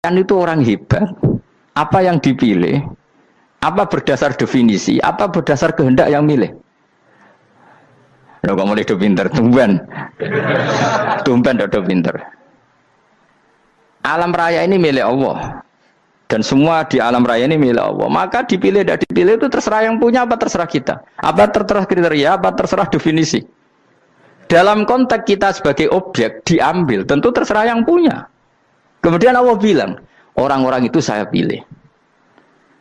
Kan itu orang hebat. Apa yang dipilih? Apa berdasar definisi? Apa berdasar kehendak yang milih? Lo kamu mulai do pinter, tumben do pinter. Alam raya ini milik Allah. Dan semua di alam raya ini milik Allah. Maka dipilih tidak dipilih itu terserah yang punya apa terserah kita. Apa terserah kriteria, apa terserah definisi. Dalam konteks kita sebagai objek diambil, tentu terserah yang punya. Kemudian Allah bilang, orang-orang itu saya pilih.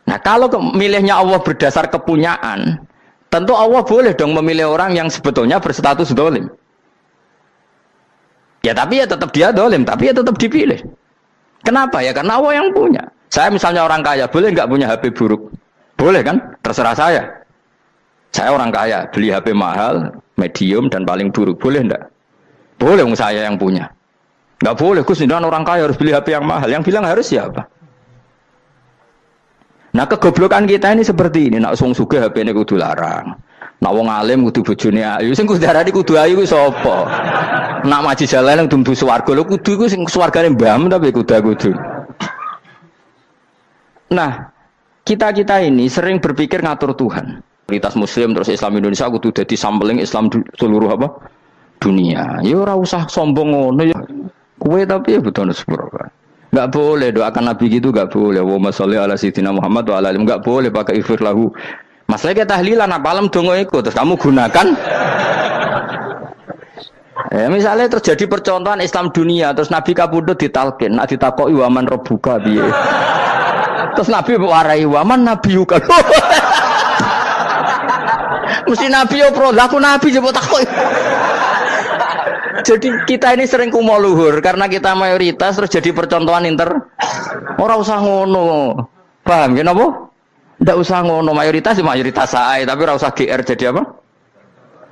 Nah kalau milihnya Allah berdasar kepunyaan, tentu Allah boleh dong memilih orang yang sebetulnya berstatus dolim. Ya tapi ya tetap dia dolim, tapi ya tetap dipilih. Kenapa ya? Karena Allah yang punya. Saya misalnya orang kaya, boleh nggak punya HP buruk? Boleh kan? Terserah saya. Saya orang kaya, beli HP mahal, medium, dan paling buruk. Boleh nggak? Boleh, saya yang punya. Nggak boleh, Gus, orang kaya harus beli HP yang mahal. Yang bilang harus siapa? Nah, kegoblokan kita ini seperti ini. Nak wong sugih HP ini kudu larang. Nak wong alim kudu bojone ayu. Sing kudu darani kudu ayu ku sapa? Nak maji jalan yang dumbu swarga lho kudu iku sing swargane mbam tapi kudu. Nah, kita ini sering berpikir ngatur Tuhan. Komunitas Muslim terus Islam Indonesia kudu dadi sampling Islam seluruh apa? Dunia. Ya ora usah sombong ngono ya. Kowe tapi ya betul sepuro kan. Enggak boleh doakan Nabi gitu, enggak boleh. Allahumma sholli ala sayyidina Muhammad wa ala alihi. Enggak boleh pakai ighfir lahu. Masalahnya tahlilan apa alam donga iku terus kamu gunakan. Misalnya terjadi percontohan Islam dunia terus Nabi kapundhut ditalkin, nak ditakoki waman rabbuka piye. Terus Nabi warai waman nabiyuka. Mesti Nabi yo pro, lah aku Nabi coba takut. Jadi kita ini sering kumo luhur karena kita mayoritas terus jadi percontohan Ora usah ngono. Paham ya napa? Ndak usah ngono, mayoritas saya, tapi ora usah GR jadi apa?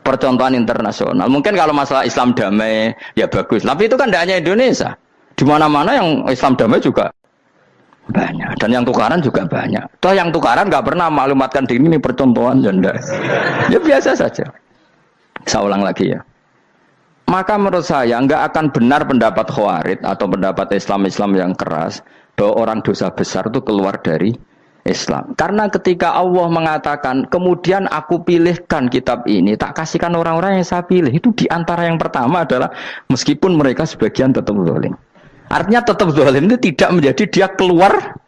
Percontohan internasional. Mungkin kalau masalah Islam damai ya bagus. Tapi itu kan tidak hanya Indonesia. Di mana-mana yang Islam damai juga banyak, dan yang tukaran juga banyak. Toh yang tukaran nggak pernah maklumatkan diri ini percontohan janda. Ya biasa saja. Saya ulang lagi ya. Maka menurut saya nggak akan benar pendapat Khawarij atau pendapat Islam yang keras bahwa orang dosa besar itu keluar dari Islam. Karena ketika Allah mengatakan kemudian aku pilihkan kitab ini, tak kasihkan orang-orang yang saya pilih, itu diantara yang pertama adalah meskipun mereka sebagian tetap zalim. Artinya tetap zalim itu tidak menjadi dia keluar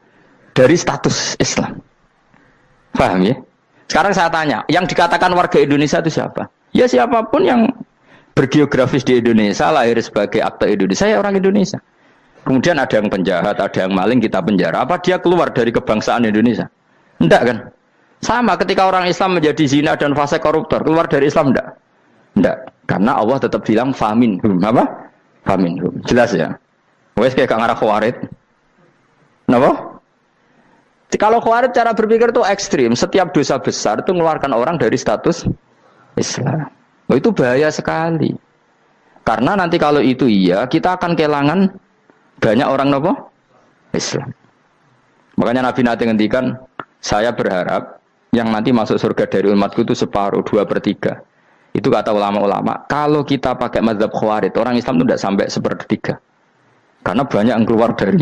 dari status Islam. Paham ya? Sekarang saya tanya, yang dikatakan warga Indonesia itu siapa? Ya siapapun yang bergeografis di Indonesia, lahir sebagai akte Indonesia, ya orang Indonesia. Kemudian ada yang penjahat, ada yang maling, kita penjara. Apa dia keluar dari kebangsaan Indonesia? Enggak kan? Sama ketika orang Islam menjadi zina dan fase koruptor, keluar dari Islam enggak? Enggak. Karena Allah tetap bilang faminhum. Apa? Faminhum. Jelas ya? Wes kayak ngarah Khawarij. Kenapa? Kalau Khawarij cara berpikir itu ekstrim. Setiap dosa besar itu mengeluarkan orang dari status Islam. Oh, itu bahaya sekali. Karena nanti kalau itu iya, kita akan kehilangan banyak orang nopo Islam. Makanya Nabi nanti ngendikan, saya berharap yang nanti masuk surga dari umatku itu separuh, 2/3. Itu kata ulama-ulama. Kalau kita pakai mazhab Khawarij, orang Islam itu tidak sampai 1/3. Karena banyak yang keluar dari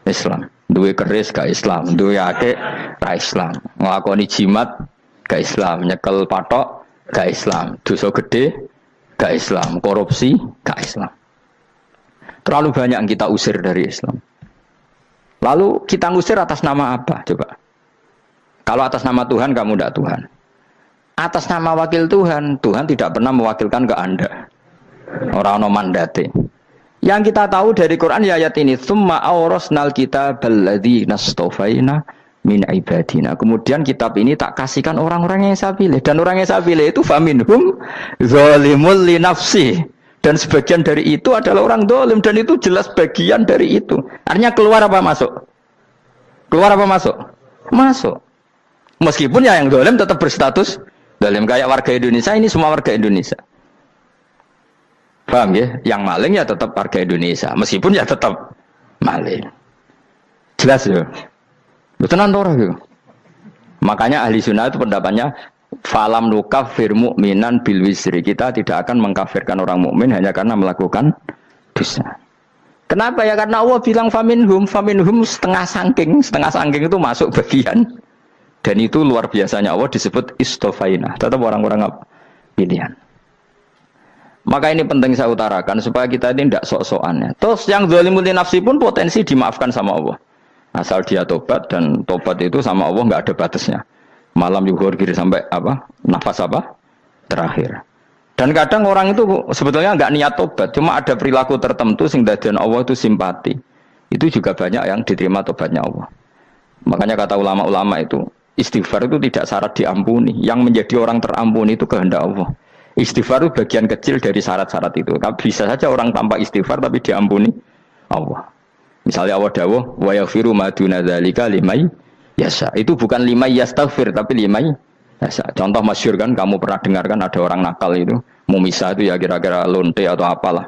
Islam. Duwe keris ke Islam, duwe akeh ke Islam, nglakoni jimat ke Islam, nyekel patok ke Islam, dosa gede ke Islam, korupsi ke Islam. Terlalu banyak yang kita usir dari Islam. Lalu kita ngusir atas nama apa? Coba. Kalau atas nama Tuhan, kamu tidak Tuhan. Atas nama wakil Tuhan, Tuhan tidak pernah mewakilkan ke Anda. Orang-orang mandate. Yang kita tahu dari Quran ya ayat ini, tsumma awrasnal kitabal ladzina astafaina min ibadina. Kemudian kitab ini tak kasihkan orang-orang yang saya pilih, dan orang yang saya pilih itu faminhum zalimul li nafsi. Dan sebagian dari itu adalah orang zalim, dan itu jelas bagian dari itu. Artinya keluar apa masuk? Keluar apa masuk? Masuk. Meskipun ya yang zalim tetap berstatus zalim, kayak warga Indonesia, ini semua warga Indonesia. Paham ya? Yang maling ya tetap warga Indonesia, meskipun ya tetap maling. Jelas ya? Betul orang gitu. Makanya ahli sunnah itu pendapatnya falam nukafir mu'minan bil wisri. Kita tidak akan mengkafirkan orang mukmin hanya karena melakukan dosa. Kenapa ya? Karena Allah bilang faminhum setengah sangking itu masuk bagian. Dan itu luar biasanya Allah disebut istofaina. Tetap orang-orang pilihan. Maka ini penting saya utarakan supaya kita ini tidak sok-sokannya. Terus yang zalimul nafsi pun potensi dimaafkan sama Allah. Asal dia tobat, dan tobat itu sama Allah nggak ada batasnya. Malam yuhur kiri sampai nafas terakhir. Dan kadang orang itu sebetulnya nggak niat tobat, cuma ada perilaku tertentu sehingga dan Allah itu simpati. Itu juga banyak yang diterima tobatnya Allah. Makanya kata ulama-ulama itu, istighfar itu tidak syarat diampuni. Yang menjadi orang terampuni itu kehendak Allah. Istighfar itu bagian kecil dari syarat-syarat itu. Bisa saja orang tanpa istighfar tapi diampuni Allah. Misalnya Allah dawuh, wa yaghfiru ma duna dzalika limay yasha. Itu bukan limay yastaghfir tapi limay yasha. Contoh masyhur kan, kamu pernah dengar kan, ada orang nakal itu, mumisah itu ya kira-kira lonte atau apalah.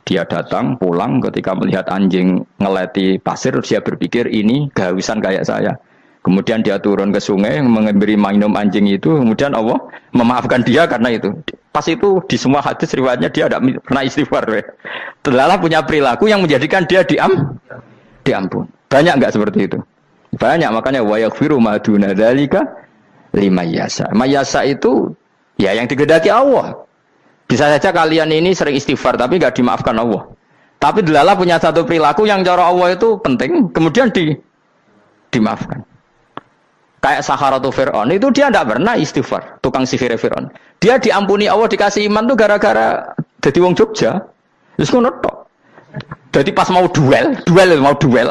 Dia datang pulang ketika melihat anjing ngeleti pasir, dia berpikir ini kehausan kayak saya. Kemudian dia turun ke sungai memberi minum anjing itu, kemudian Allah memaafkan dia karena itu. Pas itu di semua hadis riwayatnya dia tidak pernah istighfar. Terlalu punya perilaku yang menjadikan dia diampun. Banyak enggak seperti itu? Banyak, makanya wa yaghfiru ma duna dzalika liman yasha. Mayasa itu ya yang digedaki Allah. Bisa saja kalian ini sering istighfar tapi enggak dimaafkan Allah. Tapi delala punya satu perilaku yang cara Allah itu penting, kemudian dimaafkan. Kayak Saharatu Fir'aun, itu dia tidak pernah istighfar, tukang sihir Fir'aun. Dia diampuni Allah, dikasih iman tuh gara-gara jadi wong Jogja. Terus ngono tok. Jadi pas mau duel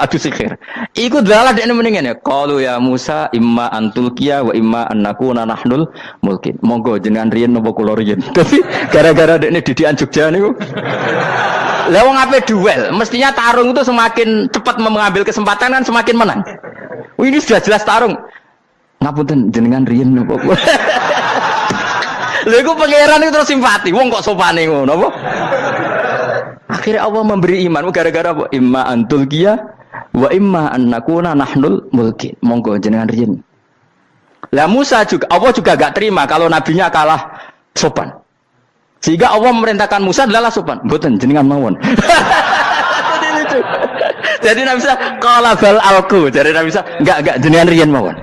adu sihir. Iku dalah dekne mendingan ya. Qalu ya Musa imma antulqiya wa imma annakuna nahnul mulkin. Monggo jenengan riyen napa kula riyen. Dadi gara-gara dekne didikan Jogja niku. Lah wong ape duel, mestinya tarung itu semakin cepat mengambil kesempatan kan semakin menang. Ini sudah jelas tarung. Ngapunten jenengan riyen napa. Lha iku pangeran itu terus simpati. Wong kok sopane ngono apa? Akhirnya Allah memberi iman gara-gara apa? Imma antul qiyah wa imma annakuna nahnul mulkin. Monggo jenengan riyen. Lah Musa juga Allah juga enggak terima kalau nabinya kalah sopan. Sehingga Allah memerintahkan Musa adalah sopan. Mboten jenengan mawon. Jadi Nabi Musa qala bal alqu. Jadi Nabi Musa enggak jenengan riyen mawon.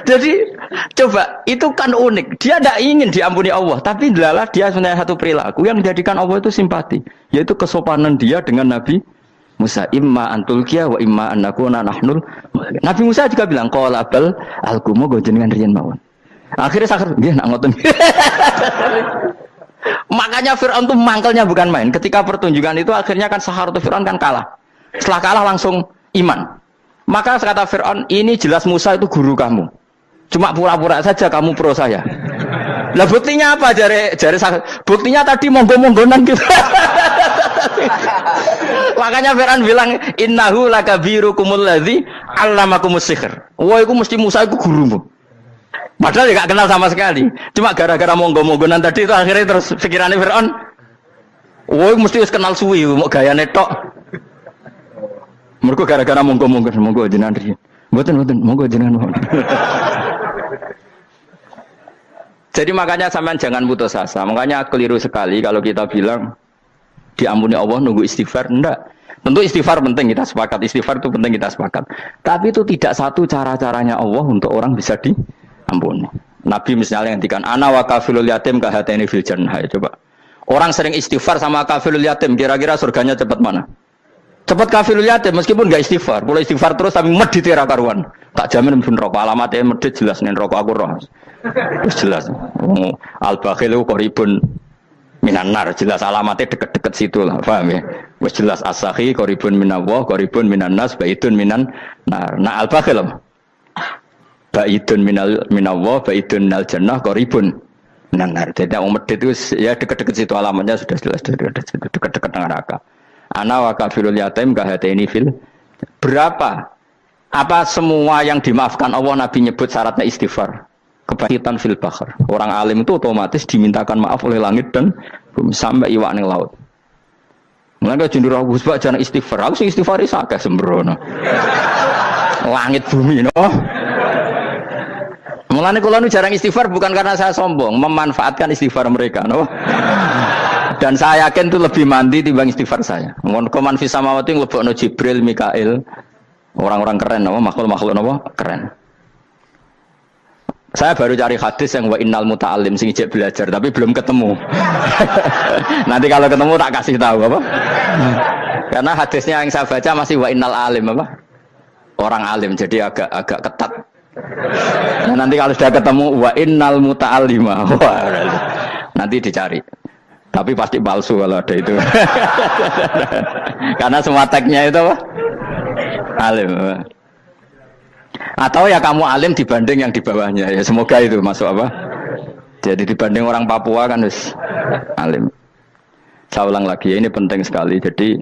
Jadi coba itu kan unik. Dia tidak ingin diampuni Allah, tapi adalah dia sebenarnya satu perilaku yang menjadikan Allah itu simpati, yaitu kesopanan dia dengan Nabi Musa. Imma antulqiya wa imma annakuna nahnul. Nabi Musa juga bilang qala bal alqumu go jenengan riyen mawon. Akhirnya sakar nggih nak ngoten. Makanya Firaun tuh mangkelnya bukan main. Ketika pertunjukan itu akhirnya kan Saharatu Firaun kan kalah. Setelah kalah langsung iman. Maka kata Fir'aun, ini jelas Musa itu guru kamu. Cuma pura-pura saja kamu pro saya. Lah buktinya apa? Jare buktinya tadi monggo-monggonan gitu. Makanya Fir'aun bilang, innahu lakabirukumul ladzi 'allamakumus sihr. Wah, itu mesti Musa itu gurumu. Padahal dia gak kenal sama sekali. Cuma gara-gara monggo-monggonan tadi itu akhirnya terus pikirannya Fir'aun, wah, mesti harus kenal suwi, mau gayane tok. Mergo gara-gara monggo jenengan riyen. Mboten monggo jenengan mohon. Jadi makanya sampean jangan putus asa. Makanya keliru sekali kalau kita bilang diampuni Allah nunggu istighfar. Enggak. Tentu istighfar penting, kita sepakat. Istighfar itu penting, kita sepakat. Tapi itu tidak satu cara-caranya Allah untuk orang bisa diampuni. Nabi misalnya ngendikan ana wa kafilul yatim ka hatani fil jannah. Coba. Orang sering istighfar sama kafilul yatim, kira-kira surganya cepat mana? Cepat kafirul yatim meskipun enggak istighfar, boleh istighfar terus tapi medit ra karuan. Tak jamin mungkin rokok alamatnya medit jelas nih rokok aku roh. Terus jelas. Al-bakhilu qaribun minan nar, jelas alamatnya deket-deket situ lah, paham ya? Wis jelas as-sakhi qaribun minallah, qaribun minan nas, baitun minan nar. Nah al-bakhil baitun minallah, baitun minal jannah, qaribun minan nar. Jadi yang medit itu ya deket-deket situ alamatnya sudah jelas deket-deket neraka. Ana wa kafirul yatim kahataini fil. Berapa? Apa semua yang dimaafkan Allah Nabi nyebut syaratnya istighfar? Kebakitan fil bakhar. Orang alim itu otomatis dimintakan maaf oleh langit dan bumi sampai iwak ning laut. Mulane jendur aku sebab jangan istighfar. Aku sing istighfar is akeh sembrono. Langit bumi no. Mulane kula nu jarang istighfar bukan karena saya sombong, memanfaatkan istighfar mereka no. Dan saya yakin itu lebih mandi timbang istighfar saya. Koman fis samawati nglebokno Jibril, Mikail. Orang-orang keren apa makhluk-makhluk apa? Keren. Saya baru cari hadis yang wa innal muta'allim sing ijek belajar tapi belum ketemu. Nanti kalau ketemu tak kasih tahu apa? Karena hadisnya yang saya baca masih wa innal alim apa? Orang alim jadi agak ketat. Nah, nanti kalau sudah ketemu wa innal muta'allima. Wah, nanti dicari. Tapi pasti palsu kalau ada itu. Karena semua tagnya itu apa? Alim. Atau ya kamu alim dibanding yang di bawahnya. Ya semoga itu masuk apa? Jadi dibanding orang Papua kan harus alim. Saya ulang lagi, ini penting sekali. Jadi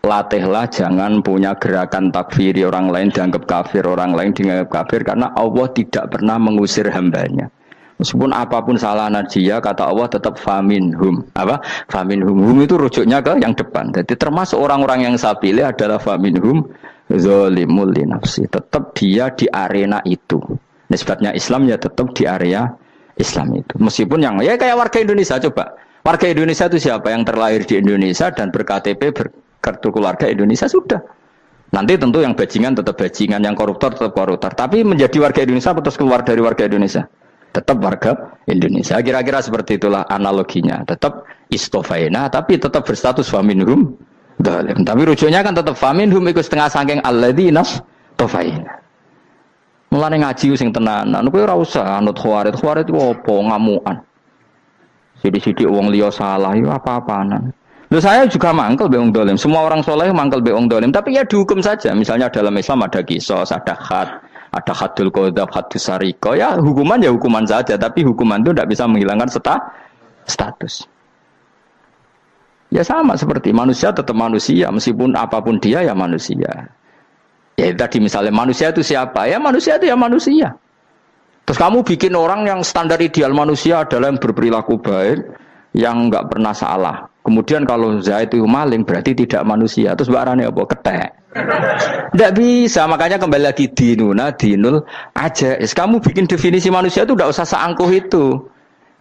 latihlah jangan punya gerakan takfiri orang lain dianggap kafir, orang lain dianggap kafir, karena Allah tidak pernah mengusir hambanya. Meskipun apapun salah najiyah, kata Allah tetap faminhum. Apa? Faminhum. Hum itu rujuknya ke yang depan. Jadi termasuk orang-orang yang saya pilih adalah faminhum zalimul li nafsi. Tetap dia di arena itu. Nisbatnya Islam ya tetap di area Islam itu. Meskipun yang ya kayak warga Indonesia coba. Warga Indonesia itu siapa yang terlahir di Indonesia dan berKTP berkartu keluarga Indonesia sudah. Nanti tentu yang bajingan tetap bajingan, yang koruptor tetap koruptor. Tapi menjadi warga Indonesia terus keluar dari warga Indonesia. Tetap warga Indonesia. Kira-kira seperti itulah analoginya. Tetap istofaina, tapi tetap berstatus faminhum dalim. Tapi rujuknya kan tetap faminhum ikut setengah sangking alladzina tofaina. Mulane ngaji sing tenanan. Kowe ora usah anut khawarit. Khawarit ku opo ngamukan. Sidik-sidik wong liya salah yo apa-apanan. Loh saya juga mangkel be wong dolim. Semua orang soleh mangkel be wong dolim. Tapi ya dihukum saja. Misalnya dalam Islam ada kisos, ada had, ada hadul qadzaf, hadus sariko. Ya hukuman ya hukuman saja. Tapi hukuman itu tidak bisa menghilangkan status. Ya sama seperti manusia tetap manusia. Meskipun apapun dia ya manusia. Ya tadi misalnya manusia itu siapa? Ya manusia itu ya manusia. Terus kamu bikin orang yang standar ideal manusia adalah yang berperilaku baik, yang enggak pernah salah. Kemudian kalau Zaid itu maling berarti tidak manusia. Terus barangnya apa? Ketek. Tidak bisa. Makanya kembali lagi dinul aja. Kamu bikin definisi manusia itu tidak usah seangkuh itu.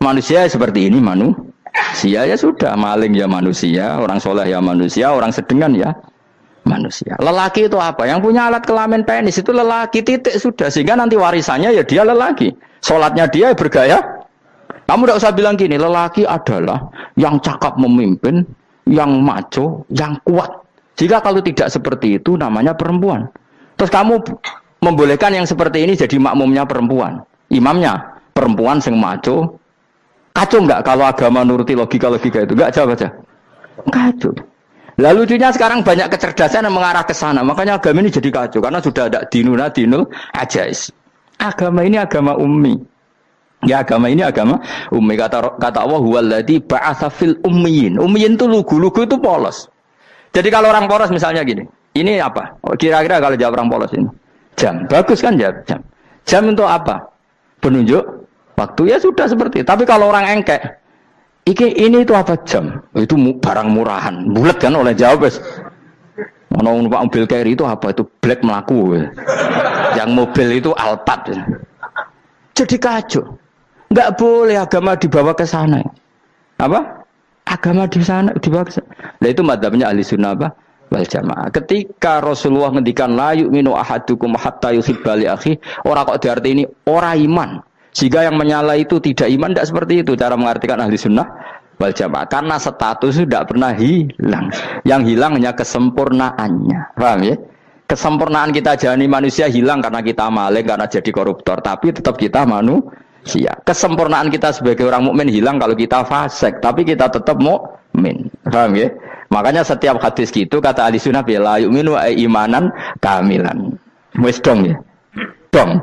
Manusia seperti ini manusia ya sudah. Maling ya manusia, orang soleh ya manusia, orang sedengan ya manusia. Lelaki itu apa? Yang punya alat kelamin penis itu lelaki, titik sudah. Sehingga nanti warisannya ya dia lelaki. Sholatnya dia bergaya. Kamu tidak usah bilang gini, lelaki adalah yang cakap memimpin, yang maco, yang kuat. Jika kalau tidak seperti itu namanya perempuan. Terus kamu membolehkan yang seperti ini jadi makmumnya perempuan. Imamnya perempuan sing maco. Kacau enggak kalau agama nuruti logika-logika itu? Enggak jawab aja. Kacau. Lalu lucunya sekarang banyak kecerdasan yang mengarah ke sana. Makanya agama ini jadi kacau. Karena sudah ada dinul ajais. Agama ini agama ummi. Ya agama ini agama ummi. Kata Allah, huwaladzi ba'atsa fil ummiyin. Ummiyin itu lugu itu polos. Jadi kalau orang polos misalnya gini. Ini apa? Kira-kira kalau jawab orang polos ini. Jam. Bagus kan jam. Jam untuk apa? Penunjuk waktu ya sudah seperti itu. Tapi kalau orang engkek. Ini itu apa jam? Itu barang murahan. Bulat kan oleh jawab. Mau numpak mobil carry itu apa? Itu black melaku. Yang mobil itu Alphard. Jadi kacau. Enggak boleh agama dibawa ke sana. Apa? Agama di sana dibawa ke sana. Nah itu madzhabnya ahli sunnah apa? Wal jamaah. Ketika Rasulullah ngendikan la yu'minu ahadukum hatta yuhibba li akhi, ora kok diarti ini ora iman. Jika yang menyala itu tidak iman, tidak seperti itu cara mengartikan ahli sunnah wal jamaah. Karena status tidak pernah hilang. Yang hilang hanya kesempurnaannya. Paham ya? Kesempurnaan kita jadi manusia hilang karena kita maling, karena jadi koruptor. Tapi tetap kita manusia. Kesempurnaan kita sebagai orang mukmin hilang kalau kita fasik. Tapi kita tetap mukmin. Paham ya? Makanya setiap hadis gitu kata ahli sunnah la yu'minu imanan kamilan. Wis dong ya? Dong?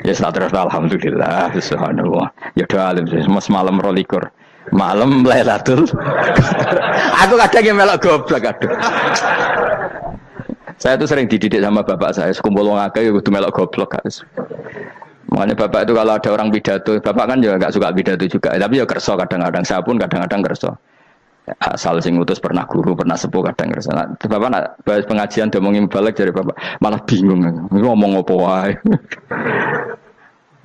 Ya terus alhamdulillah, subhanallah. Ya doa alim semalam rolikur. Malam Lailatul. Aku kadang yang melok goblok aduh. Saya itu sering dididik sama bapak saya, sekumpul wong akeh kudu melok goblok guys. Makanya bapak itu kalau ada orang pidato, bapak kan juga enggak suka pidato juga, tapi ya kerso kadang-kadang, saya pun kadang-kadang kerso. Asal sing utus pernah guru, pernah sepuh kadang kerso. Nah, bapak nak bahas pengajian ngomongin balik dari bapak, malah bingung ngomong apa wae.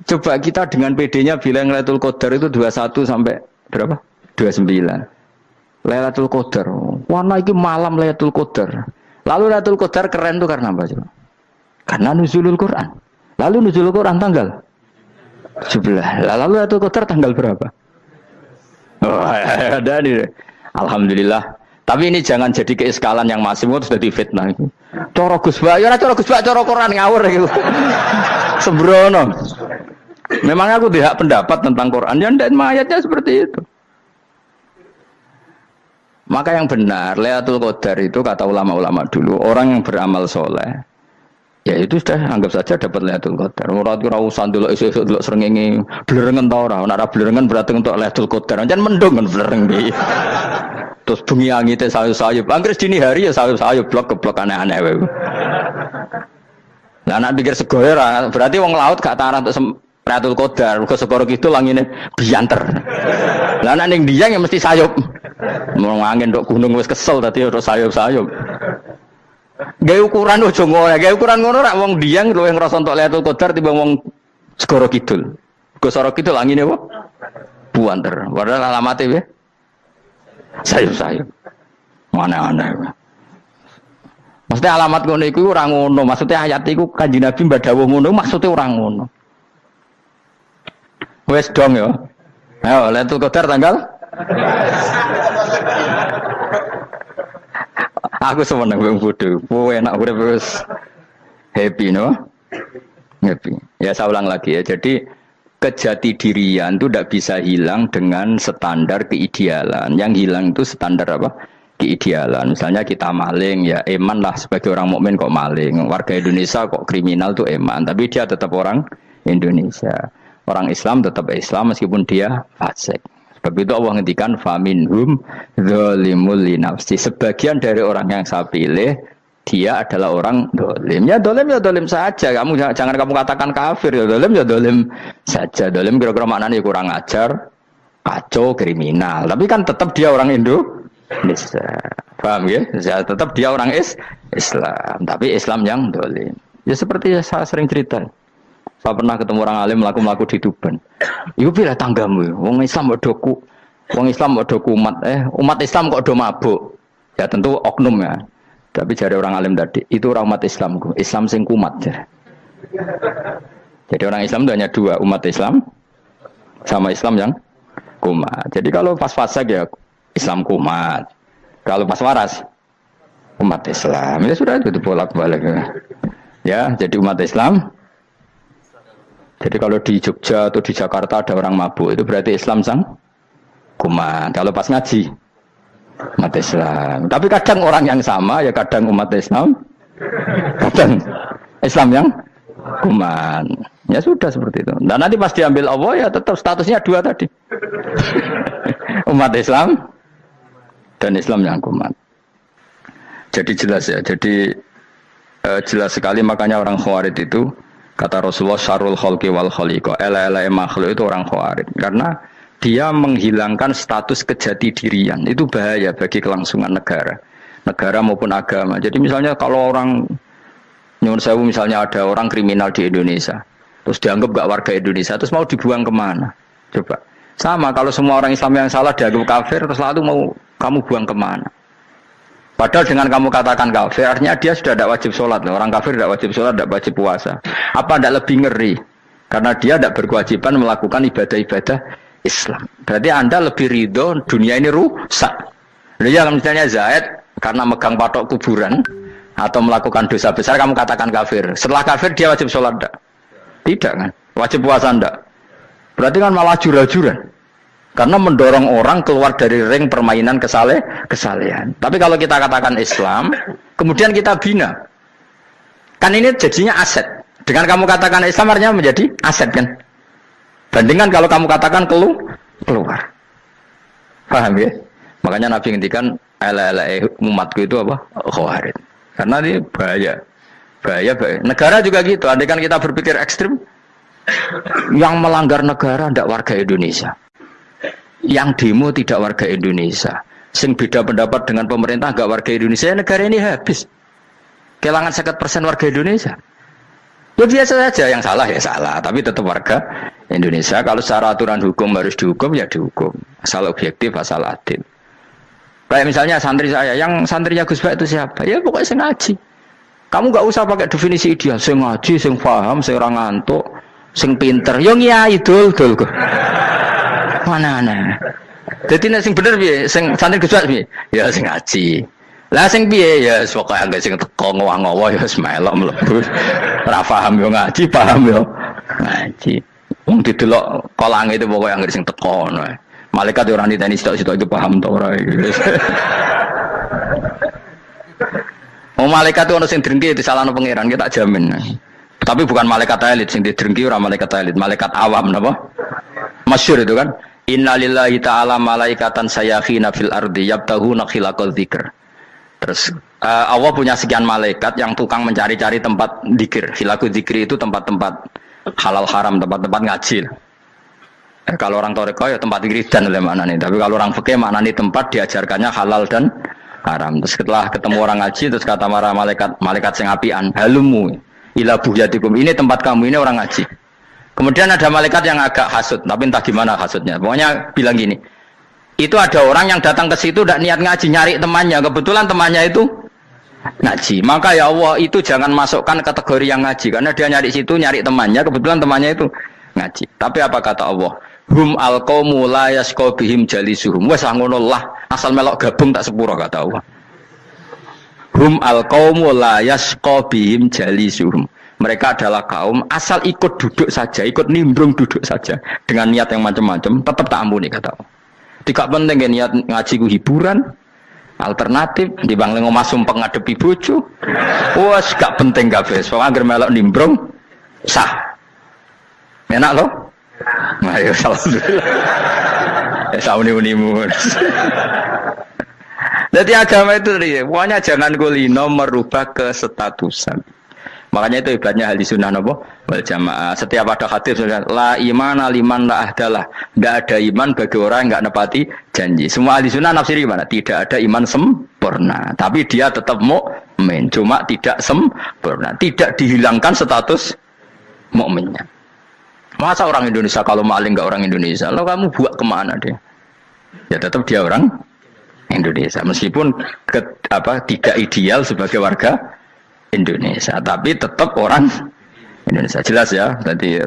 Coba kita dengan PD-nya bilang Lailatul Qadar itu 21 sampai berapa? 29. Lailatul Qadar. Warna iki malam Lailatul Qadar. Lalu Lailatul Qadar keren tuh karena apa coba? Karena nuzulul Quran. Lalu nuzulul Quran tanggal 17. Lalu Lailatul Qadar tanggal berapa? Oh, ada nih. Alhamdulillah. Tapi ini jangan jadi keiskalan yang masif itu sudah difitnah itu. Coro Gus Bak, ya coro Gus Bak, coro Quran ngawur gitu. Sembrono. Memang aku tidak pendapat tentang Quran, ya ndak ayatnya seperti itu. Maka yang benar, Lailatul Qadar itu kata ulama-ulama dulu, orang yang beramal soleh, ya itu sudah anggap saja dapat Lailatul Qadar. Ora usah ndelok esuk-esuk ndelok srengenge blerengen ta ora. Nek ora blerengen berarti untuk Lailatul Qadar. Jan mendung kan blereng iki. Terus bengi angite sayup-sayup. Anggere dini hari ya sayup-sayup blok-blok aneh-aneh wae. Lah nek pikir segoe ora, berarti wong laut gak tarah untuk Lailatul Qadar. Mergo segoro kidul langine bianter. Lah nek ning Dieng ya mesti sayup. Mau angin ndok gunung wis kesel dadi ora sayup-sayup. Gawe ukuran ojo ngono, gawe ukuran ngono rak wong Dieng luwih ngrasa entuk Lailatul Qadar timbang wong segoro kidul. Segoro kidul angine apa? Buanter. Padahal alamate piye? Sayup-sayup. Mana-mana. Maksudnya alamat ngono iku ora ngono, maksudnya ayat iku Kanjeng Nabi mbadhawuh ngono, maksudnya ora ngono. Wes dong ya. Ayo Lailatul Qadar tanggal. Aku seneng wong bodho. Kowe enak urip wis happy no? Happy. Ya saya ulang lagi ya. Jadi kejati dirian itu tidak bisa hilang dengan standar keidealan. Yang hilang itu standar apa? Keidealan. Misalnya kita maling, ya eman lah sebagai orang mukmin kok maling. Warga Indonesia kok kriminal tuh eman, tapi dia tetap orang Indonesia. Orang Islam tetap Islam meskipun dia fasik. Sebab itu Allah ngendikan faminhum zalimul linafsi. Sebagian dari orang yang saya pilih dia adalah orang dolim. Ya dolim saja. Kamu jangan kamu katakan kafir. Ya dolim saja. Dolim kira-kira maknanya kurang ajar, kacau, kriminal. Tapi kan tetap dia orang Indonesia. Paham ya? Ya tetap dia orang Islam. Tapi Islam yang dolim. Ya seperti saya sering cerita. Saya pernah ketemu orang alim melaku-melaku di Tuban. Iku pilih tanggamu. Wong Islam kok doku. Wong Islam kok doku umat Islam kok do mabuk. Ya tentu oknum ya. Tapi jari orang alim tadi, itu orang umat Islamku. Islam sing kumat. Jadi orang Islam itu hanya dua, umat Islam sama Islam yang kumat. Jadi kalau pas fasik ya Islam kumat. Kalau pas waras umat Islam. Ya sudah itu bolak-balik. Ya, jadi umat Islam. Jadi kalau di Jogja atau di Jakarta ada orang mabuk, itu berarti Islam sang kumat. Kalau pas ngaji umat Islam. Tapi kadang orang yang sama ya kadang umat Islam, kadang Islam yang kuman. Ya sudah seperti itu. Dan nanti pas diambil Allah ya tetap statusnya dua tadi. Umat Islam dan Islam yang kuman. Jadi jelas ya. Jadi jelas sekali makanya orang Khawarij itu kata Rasulullah syarrul khalqi wal khaliqa. Ela-ela makhluk itu orang Khawarij. Karena dia menghilangkan status kejati dirian. Itu bahaya bagi kelangsungan negara maupun agama. Jadi misalnya kalau orang nyuwun sewu, misalnya ada orang kriminal di Indonesia, terus dianggap gak warga Indonesia, terus mau dibuang kemana? Coba. Sama kalau semua orang Islam yang salah dianggap kafir, terus lalu mau kamu buang kemana? Padahal dengan kamu katakan kafir, artinya dia sudah tidak wajib sholat. Orang kafir tidak wajib sholat, tidak wajib puasa. Apa tidak lebih ngeri? Karena dia tidak berkewajiban melakukan ibadah-ibadah Islam. Berarti Anda lebih ridho dunia ini rusak. Ya misalnya Zaid karena megang patok kuburan atau melakukan dosa besar kamu katakan kafir. Setelah kafir dia wajib sholat enggak? Tidak kan? Wajib puasa enggak? Berarti kan malah jura-juran. Karena mendorong orang keluar dari ring permainan kesalehan. Tapi kalau kita katakan Islam, kemudian kita bina. Kan ini jadinya aset. Dengan kamu katakan Islam artinya menjadi aset kan? Bandingkan kalau kamu katakan keluar. Paham ya? Makanya Nabi ngendikan ala-ala umatku itu apa? Khawarij. Karena ini bahaya. Bahaya. Negara juga gitu. Andai kan kita berpikir ekstrim, yang melanggar negara tidak warga Indonesia. Yang demo tidak warga Indonesia. Sing beda pendapat dengan pemerintah enggak warga Indonesia, negara ini habis. Kehilangan 50% warga Indonesia. Ya biasa saja, yang salah ya salah, tapi tetap warga Indonesia. Kalau secara aturan hukum harus dihukum ya dihukum. Asal objektif, asal adil. Kayak misalnya santri saya, yang santrinya Gus Bak itu siapa? Ya pokoknya sing ngaji. Kamu nggak usah pakai definisi ideal. Sing ngaji, sing paham, sing ora ngantuk, sing pinter. Yo ngiyai dul kok. Mana. Jadi nek sing bener piye? Sing santri Gus Bak piye? Ya sing ngaji. Lah sing piye ya pokoke anggere sing teko ngowah-ngowah ya melok mlebu. Ora paham yo ngaji, paham yo ngaji. Wong didelok kolange itu pokoke anggere sing teko ngono. Malaikat ora niteni sitok-sitok iki paham ta ora iki. Oh malaikat itu ono sing drengki disalahno pangeran kita jamin. Tapi bukan malaikat elit sing didrengki ora malaikat elit, malaikat awam napa? Masyhur itu kan. Innalillahi ta'ala malaikatan sayakhina fil ardi yabtahuna khilaqal dzikr. Terus Allah punya sekian malaikat yang tukang mencari-cari tempat dzikir. Khilaqul dzikri itu tempat-tempat halal haram, tempat-tempat ngaji. Kalau orang toreko ya tempat wiridan oleh maknanya. Tapi kalau orang fikih maknanya tempat diajarkannya halal dan haram. Terus setelah ketemu orang ngaji terus kata para malaikat sing apian, halumu ila buhyatikum. Ini tempat kamu, ini orang ngaji. Kemudian ada malaikat yang agak hasud, tapi entah gimana hasudnya. Pokoknya bilang gini, itu ada orang yang datang ke situ tidak niat ngaji, nyari temannya. Kebetulan temannya itu ngaji. Maka ya Allah itu jangan masukkan kategori yang ngaji, karena dia nyari situ nyari temannya. Kebetulan temannya itu ngaji. Tapi apa kata Allah? Hum alqaumu la yasqa bihim jalisuhum. Wes ngono lah, asal melok gabung tak sepuro kata Allah. Hum alqaumu la yasqa bihim jalisuhum. Mereka adalah kaum asal ikut duduk saja, ikut nimbrung duduk saja dengan niat yang macam-macam, tetap tak ampuni kata Allah. Tidak penting ya niat ngaji ku hiburan, alternatif di bang ngomong sumpah ngadepi bojo. Wes gak penting kabeh. Soale anggere melok nimbrung sah. Enak loh? Nah, ya alhamdulillah. Sauni-unimu. Jadi agama itu pokoknya jangan kulino merubah kestatusan. Makanya itu hebatnya ahli sunnah nopo wal jamaah. Setiap ada hadis la imana liman la ahdalah. Tidak ada iman bagi orang yang enggak nepati janji. Semua ahli sunnah nafsiri gimana? Tidak ada iman sempurna. Tapi dia tetap mukmin. Cuma tidak sempurna. Tidak dihilangkan status mukminnya. Masa orang Indonesia kalau maling enggak orang Indonesia? Lalu kamu buat kemana dia? Ya tetap dia orang Indonesia. Meskipun tidak ideal sebagai warga Indonesia, tapi tetap orang Indonesia. Jelas ya. Tadi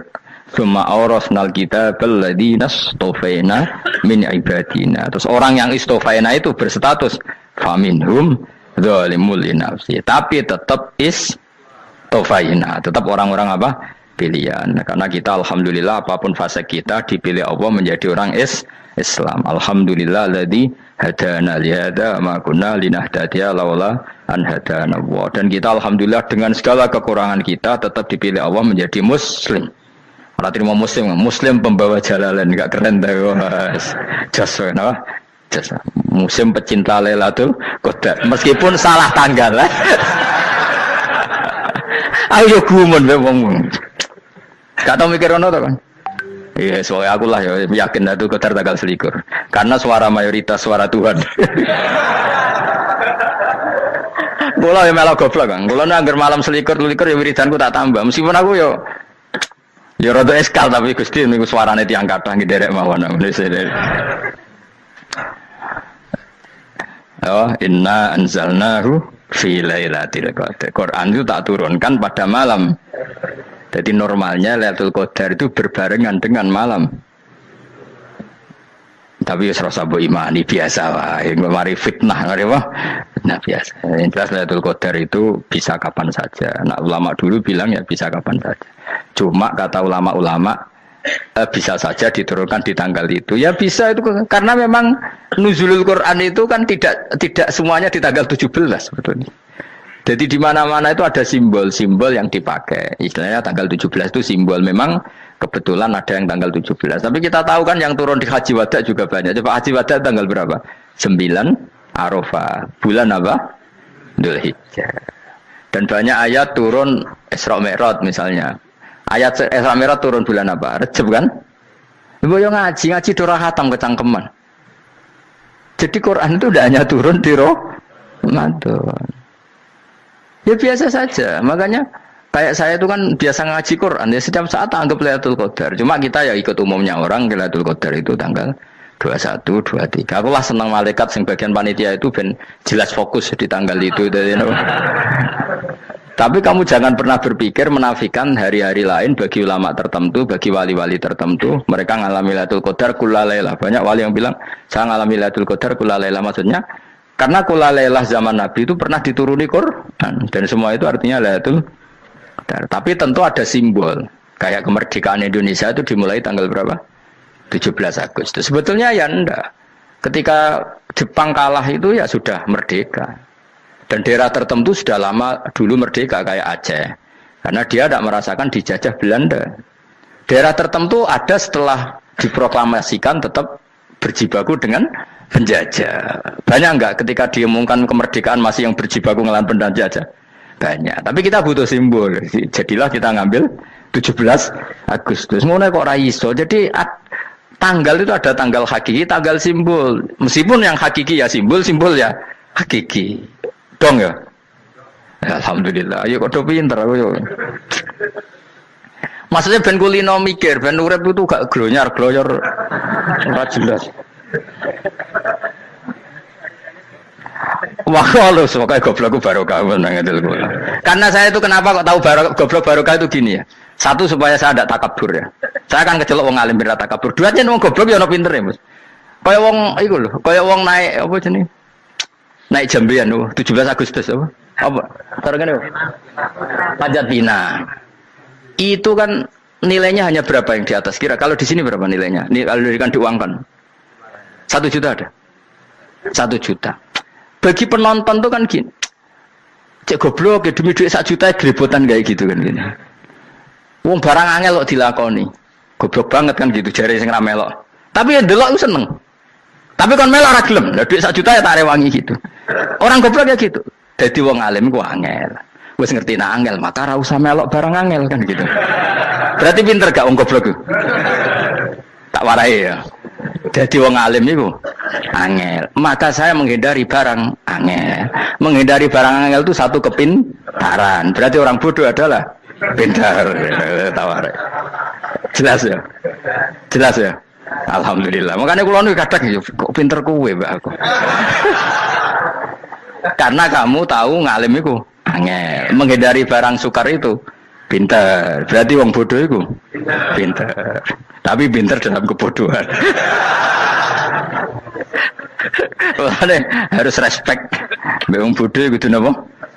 summa awrasnal kitabal ladzina istofaina min ibadina. Terus orang yang istofaina itu berstatus faminhum zalimul linafsi. Tapi tetap istofaina, tetap orang-orang apa? Pilihan. Karena kita alhamdulillah apapun fase kita dipilih Allah menjadi orang Islam. Alhamdulillah alladzi hadana lihada ma kunna linahtadiya laula an hadana Allah. Dan kita alhamdulillah dengan segala kekurangan kita tetap dipilih Allah menjadi muslim. Ora terima muslim pembawa jalalan, enggak keren ta Mas. Jasa napa? Jasa. Muslim pecinta Lailatul Qadar. Meskipun salah tanggal. Ayo gumun wae wong. Gak tau mikir ono to kan? Iya, soalnya aku lah ya yakin itu Qadar tanggal 21. Karena suara mayoritas suara Tuhan. Kula ya melok goblok kan. Kula nek anggar malam 21 ya wiridanku tak tambah. Meskipun aku ya rada eskal tapi Gusti niku suarane tiyang kathah nderek mawon. Oh, inna anzalnahu fi lailatul qadar. Quran itu tak turunkan pada malam. Jadi normalnya Lailatul Qadar itu berbarengan dengan malam. Tapi ya serasa bu imani biasa lah. Yang mari fitnah, mari wah. Nah biasa. Yang jelas Lailatul Qadar itu bisa kapan saja. Nah ulama dulu bilang ya bisa kapan saja. Cuma kata ulama-ulama bisa saja diturunkan di tanggal itu. Ya bisa itu karena memang nuzulul Quran itu kan tidak semuanya di tanggal 17 sebetulnya. Jadi di mana-mana itu ada simbol-simbol yang dipakai. Istilahnya tanggal 17 itu simbol. Memang kebetulan ada yang tanggal 17. Tapi kita tahu kan yang turun di Haji Wada juga banyak. Coba Haji Wada tanggal berapa? 9 Arafah. Bulan apa? Dzulhijjah. Dan banyak ayat turun Isra Mi'raj misalnya. Ayat Isra Mi'raj turun bulan apa? Rejab kan? Ibu yang ngaji dorah hatam kecangkeman. Jadi Quran itu tidak hanya turun di Ramadan. Ya biasa saja. Makanya Kayak saya itu kan biasa ngaji Quran ya setiap saat anggap Lailatul Qadar. Cuma kita ya ikut umumnya orang Lailatul Qadar itu tanggal 21, 23. Aku lah senang malaikat sing bagian panitia itu ben jelas fokus di tanggal itu. Tapi kamu jangan pernah berpikir menafikan hari-hari lain bagi ulama tertentu, bagi wali-wali tertentu. Mereka ngalami Lailatul Qadar kullailah. Banyak wali yang bilang, saya ngalami Lailatul Qadar kullailah. Maksudnya, karena kullailah zaman Nabi itu pernah dituruni Quran. Dan semua itu artinya Lailatul Qadar. Tapi tentu ada simbol. Kayak kemerdekaan Indonesia itu dimulai tanggal berapa? 17 Agustus. Sebetulnya ya enggak. Ketika Jepang kalah itu ya sudah merdeka. Dan daerah tertentu sudah lama dulu merdeka kayak Aceh. Karena dia tidak merasakan dijajah Belanda. Daerah tertentu ada setelah diproklamasikan tetap berjibaku dengan penjajah. Banyak enggak ketika diumumkan kemerdekaan masih yang berjibaku ngelawan penjajah? Banyak. Tapi kita butuh simbol. Jadilah kita ngambil 17 Agustus. Ngono kok ra iso. Jadi tanggal itu ada tanggal hakiki, tanggal simbol. Meskipun yang hakiki ya simbol, simbol ya hakiki. Dong ya? Alhamdulillah. Ayo kok pinter aku yo. Maksudnya ben kulino mikir, ben urip itu gak glonyar-glonyor ora jelas. Wah, lu semoga goblokku barokah menang itu. Karena saya itu kenapa kok tahu goblok barokah itu gini ya. Satu supaya saya tidak takabur ya. Saya akan kecelok wong alim ben takabur. Dua aja wong goblok ya ono pinter ya, Mas. Kaya wong iku lho, kaya wong naik apa jenenge? Naik jambian 17 Agustus apa? Apa? Targane apa? Pajak Bina. Itu kan nilainya hanya berapa yang di atas? Kira kalau di sini berapa nilainya? Kalau diberikan diuangkan. 1 juta ada. 1 juta. Bagi penonton tuh kan gini. Cek goblok ya demi duit 1 juta grebotan kayak gitu kan gini. Wong barang angel kok dilakoni. Goblok banget kan gitu jare sing ra melok. Tapi ya delok ku seneng. Tapi kon melok ora gelem. Lah duit 1 juta ya tak rewangi gitu. Orang goblok ya gitu. Dadi wong alim ku angel. Wis ngerti nak angel, maka ora usah melok barang angel kan gitu. Berarti pinter gak wong goblok ku? Tak warai ya. Dadi wong alim iku angel. Maka saya menghindari barang angel. Menghindari barang angel itu satu kepintaran. Berarti orang bodoh adalah pintar. Tak warai. Jelas ya? Jelas ya? Alhamdulillah. Makanya kula niku kadang kok pinter kowe mbak aku. Karena kamu tahu ngalim itu angel. Menghindari barang sukar itu pinter. Berarti wong bodoh itu pinter. Tapi pinter dalam kebodohan. Makanya harus respect. Wong bodoh itu napa?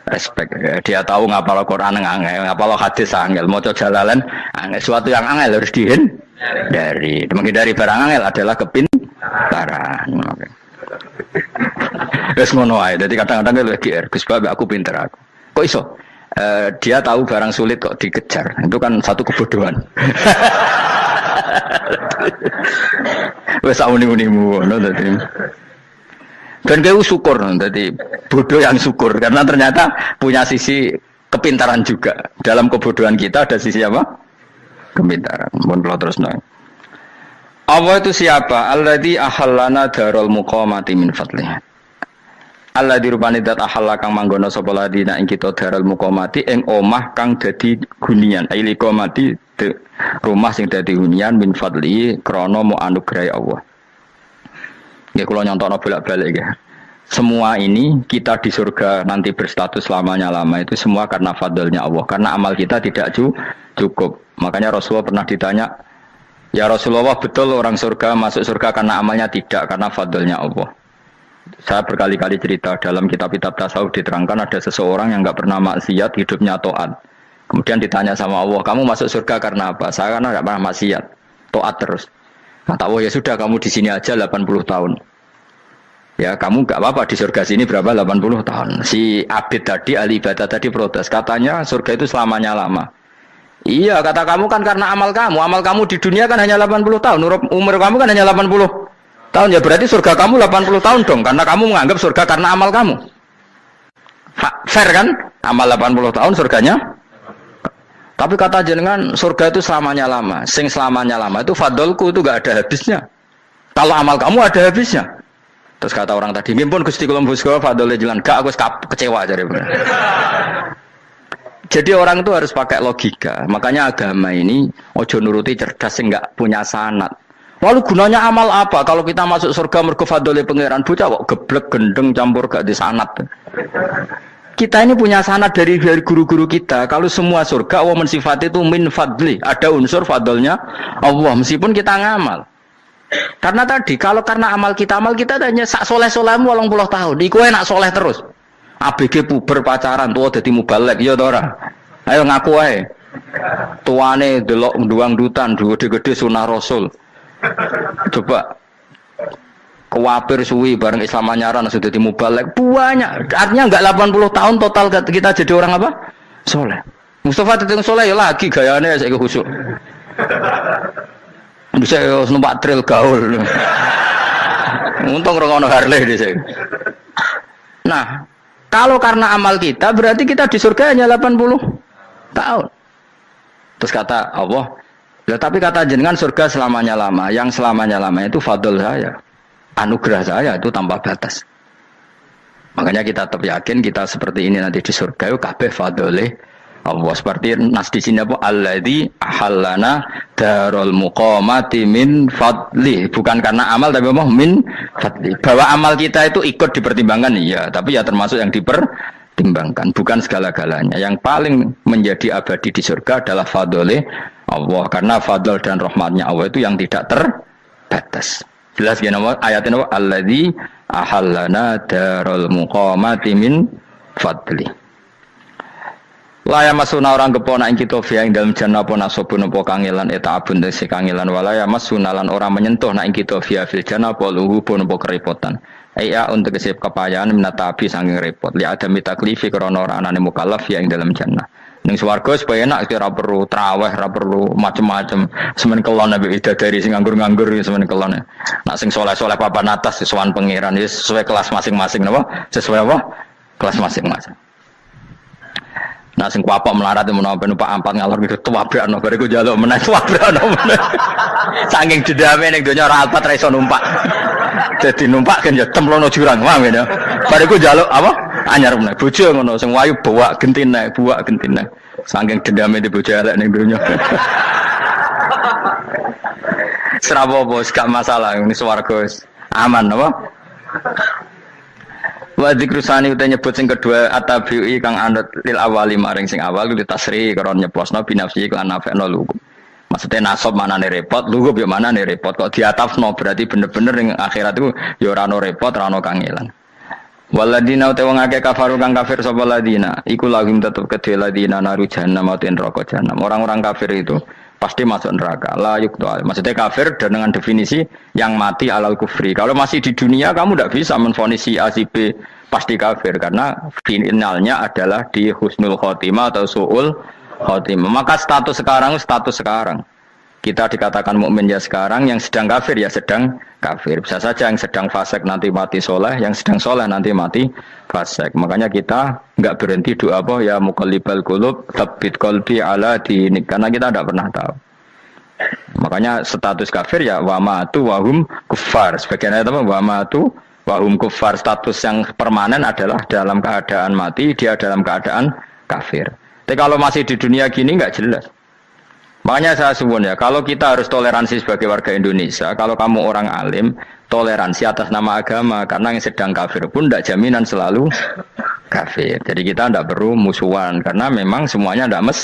Respect. Dia tahu ngapal Quran angel, ngapal hadis angel, maca jalalan angel. Suatu yang angel harus dihindari. Menghindari barang angel adalah kepintaran. Wes ngono ae. Dadi kadang-kadang lho GR, Gus Bab aku pinter aku. Kok iso? Dia tahu barang sulit kok dikejar. Itu kan satu kebodohan. Wes uni-unimu ngono dadi. Dan kau syukur dadi bodoh yang syukur karena ternyata punya sisi kepintaran juga. Dalam kebodohan kita ada sisi apa? Kepintaran. Mun kula terusno. Allah itu siapa? Alladzi ahallana darul muqamati min fadlih. Alladzi rupane dat ahalla kang manggono sapa ladina ing kita darul muqamati ing omah kang dadi hunian. Aili qamati rumah sing dadi hunian min fadli krana mu anugerah Allah. Nggih kula nyontokno bolak-balik ya. Semua ini kita di surga nanti berstatus lamanya-lama itu semua karena fadlnya Allah. Karena amal kita tidak cukup. Makanya Rasulullah pernah ditanya, ya Rasulullah betul orang surga masuk surga karena amalnya tidak, karena fadlnya Allah. Saya berkali-kali cerita dalam kitab-kitab tasawuf diterangkan ada seseorang yang enggak pernah maksiat, hidupnya taat. Kemudian ditanya sama Allah, kamu masuk surga karena apa? Saya karena enggak pernah maksiat, taat terus. Kata Allah, ya sudah kamu di sini aja 80 tahun. Ya kamu enggak apa-apa di surga sini berapa 80 tahun. Si Abid tadi, ahli ibadah tadi protes, katanya surga itu selamanya lama. Iya, kata kamu kan karena amal kamu di dunia kan hanya 80 tahun, umur kamu kan hanya 80 tahun, ya berarti surga kamu 80 tahun dong, karena kamu menganggap surga karena amal kamu. Fair kan? Amal 80 tahun surganya. Tapi kata jenengan surga itu selamanya lama, sing selamanya lama itu fadolku itu gak ada habisnya. Kalau amal kamu ada habisnya. Terus kata orang tadi, ngimpun Gusti kula mbusga fadole jalan, gak aku kecewa jare. Jadi orang itu harus pakai logika. Makanya agama ini ojo nuruti cerdas enggak punya sanad. Lalu gunanya amal apa? Kalau kita masuk surga mergo fadhole pangeran bocah kok geblek gendeng campur gak di sanad. Kita ini punya sanad dari guru-guru kita. Kalau semua surga wa sifat itu min fadli, ada unsur fadlnya Allah meskipun kita ngamal. Karena tadi kalau karena amal kita hanya sak soleh-solehmu 80 tahun. Iku enak soleh terus. ABG puber pacaran tua dadi mubalek ya to ora. Ayo ngaku ae. Tuane delok nduang dutan gede-gede sunah Rasul. Coba kewapir suwi bareng Islam anyaran sudah dadi mubalek banyak. Artinya enggak 80 tahun total kita jadi orang apa? Soleh. Mustafa teteng soleh ya lagi gayane saiki khusyuk. Bisa numpak trail gaul. Untung ora ono Harley dhisik. Nah, kalau karena amal kita, berarti kita di surga hanya 80 tahun. Terus kata Allah, ya, tapi kata jenengan surga selamanya lama. Yang selamanya lama itu fadl saya. Anugerah saya itu tanpa batas. Makanya kita tetap yakin kita seperti ini nanti di surga itu kabeh fadlih Allah. Seperti nas di sini apa? Alladzi ahallana darul muqamati min fadli. Bukan karena amal tapi apa? Min fadli. Bahwa amal kita itu ikut dipertimbangkan iya, tapi ya termasuk yang dipertimbangkan, bukan segala-galanya. Yang paling menjadi abadi di surga adalah fadlih Allah, karena fadl dan rahmatnya Allah itu yang tidak terbatas. Jelas gini ayatnya apa? Alladzi ahallana darul muqamati min fadli. Laya masuna orang kepona ing kita via ing dalam jannah pona sobun apa kangelan eta abun desi kangelan walaya masuna lan orang menyentuh na ing kita via fil jannah apa luhu pun apa kerepotan. Iya untuk kesip kepayaan minatabi saking repot. Li ada mitaklifi krana ora anane mukallaf via ing dalam jannah. Ning swarga supaya enak ora perlu traweh, ora perlu macem-macem. Semen kelon nabi dari sing nganggur-nganggur semen kelon. Nak sing saleh-saleh papan atas sowan pangeran sesuai kelas masing-masing napa? Sesuai apa? Kelas masing-masing. Nah sing kuapok melarat menawa numpak ampat ngalor gitu tuwabrakno bariku njaluk meneh tuwabrakno meneh. Saking dendame ning donya ora alpat ra iso numpak. Dadi numpak kan ya templono jurang wae ya. Bariku njaluk apa? Anyar meneh. Bojo ngono sing wayu bawa gentine, buak gentine. Saking dendame di bojo elek ning donya. Serapo bos gak masalah ini swarga aman apa? Wa dzikrusani uta nyebut sing kedua atabi'i kang anut lil awali maring sing awal kuwi tasri karo nyeplosno binafsi lan nafekno lugu. Maksudnya nasab manane repot, lugu yo manane repot kok diatafno berarti bener-bener ning akhirat itu ya ora ono repot, ora ono kangelan. Waladina uta wong akeh kafaru kang kafir sapa ladina, iku lagum tetep kedhe ladina naru jahannam mauten neraka jahannam. Orang-orang kafir itu pasti masuk neraka. La yuqta. Maksudnya kafir dengan definisi yang mati alal kufri. Kalau masih di dunia kamu tidak bisa menvonis si A si B pasti kafir karena finalnya adalah di husnul khotimah atau su'ul khotimah. Maka status sekarang. Kita dikatakan mukmin ya sekarang, yang sedang kafir ya sedang kafir. Bisa saja yang sedang fasik nanti mati soleh, yang sedang soleh nanti mati fasik. Makanya kita enggak berhenti doa apa ya muqallibal qulub tsabbit qalbi ala dinik, karena kita tidak pernah tahu. Makanya status kafir ya wa matu wa hum kuffar. Sebagian ayat apa wa matu wa hum kuffar, status yang permanen adalah dalam keadaan mati, dia dalam keadaan kafir. Tapi kalau masih di dunia gini enggak jelas. Makanya saya suwun ya, kalau kita harus toleransi sebagai warga Indonesia, kalau kamu orang alim, toleransi atas nama agama, karena yang sedang kafir pun tidak jaminan selalu kafir. Jadi kita tidak perlu musuhan, karena memang semuanya tidak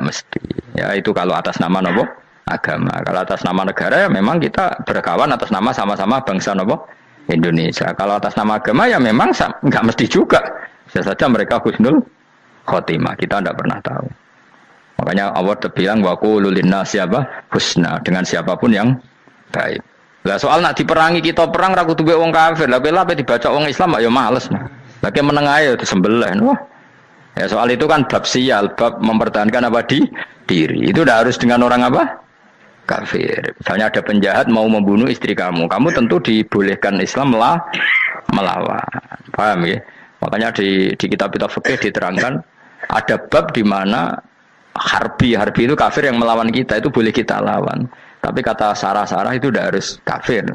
mesti. Ya itu kalau atas nama nopo agama. Kalau atas nama negara ya memang kita berkawan atas nama sama-sama bangsa nopo Indonesia. Kalau atas nama agama ya memang nggak mesti juga. Bisa saja mereka husnul khotimah, kita tidak pernah tahu. Makanya Allah terbilang wa qulu linnasi apa husna, dengan siapapun yang baik. Lah soal nak diperangi kita perang ra kudu wong kafir. Lah ape dibaca wong Islam ya males. Lagi meneng ae disembelih. Wah. Ya soal itu kan bab sial, bab mempertahankan apa diri. Itu udah harus dengan orang apa? Kafir. Misalnya ada penjahat mau membunuh istri kamu tentu dibolehkan Islam melawan. Paham ya? Makanya di kitab-kitab fikih diterangkan ada bab di mana harbi itu kafir yang melawan kita itu boleh kita lawan. Tapi kata sarah itu tidak harus kafir.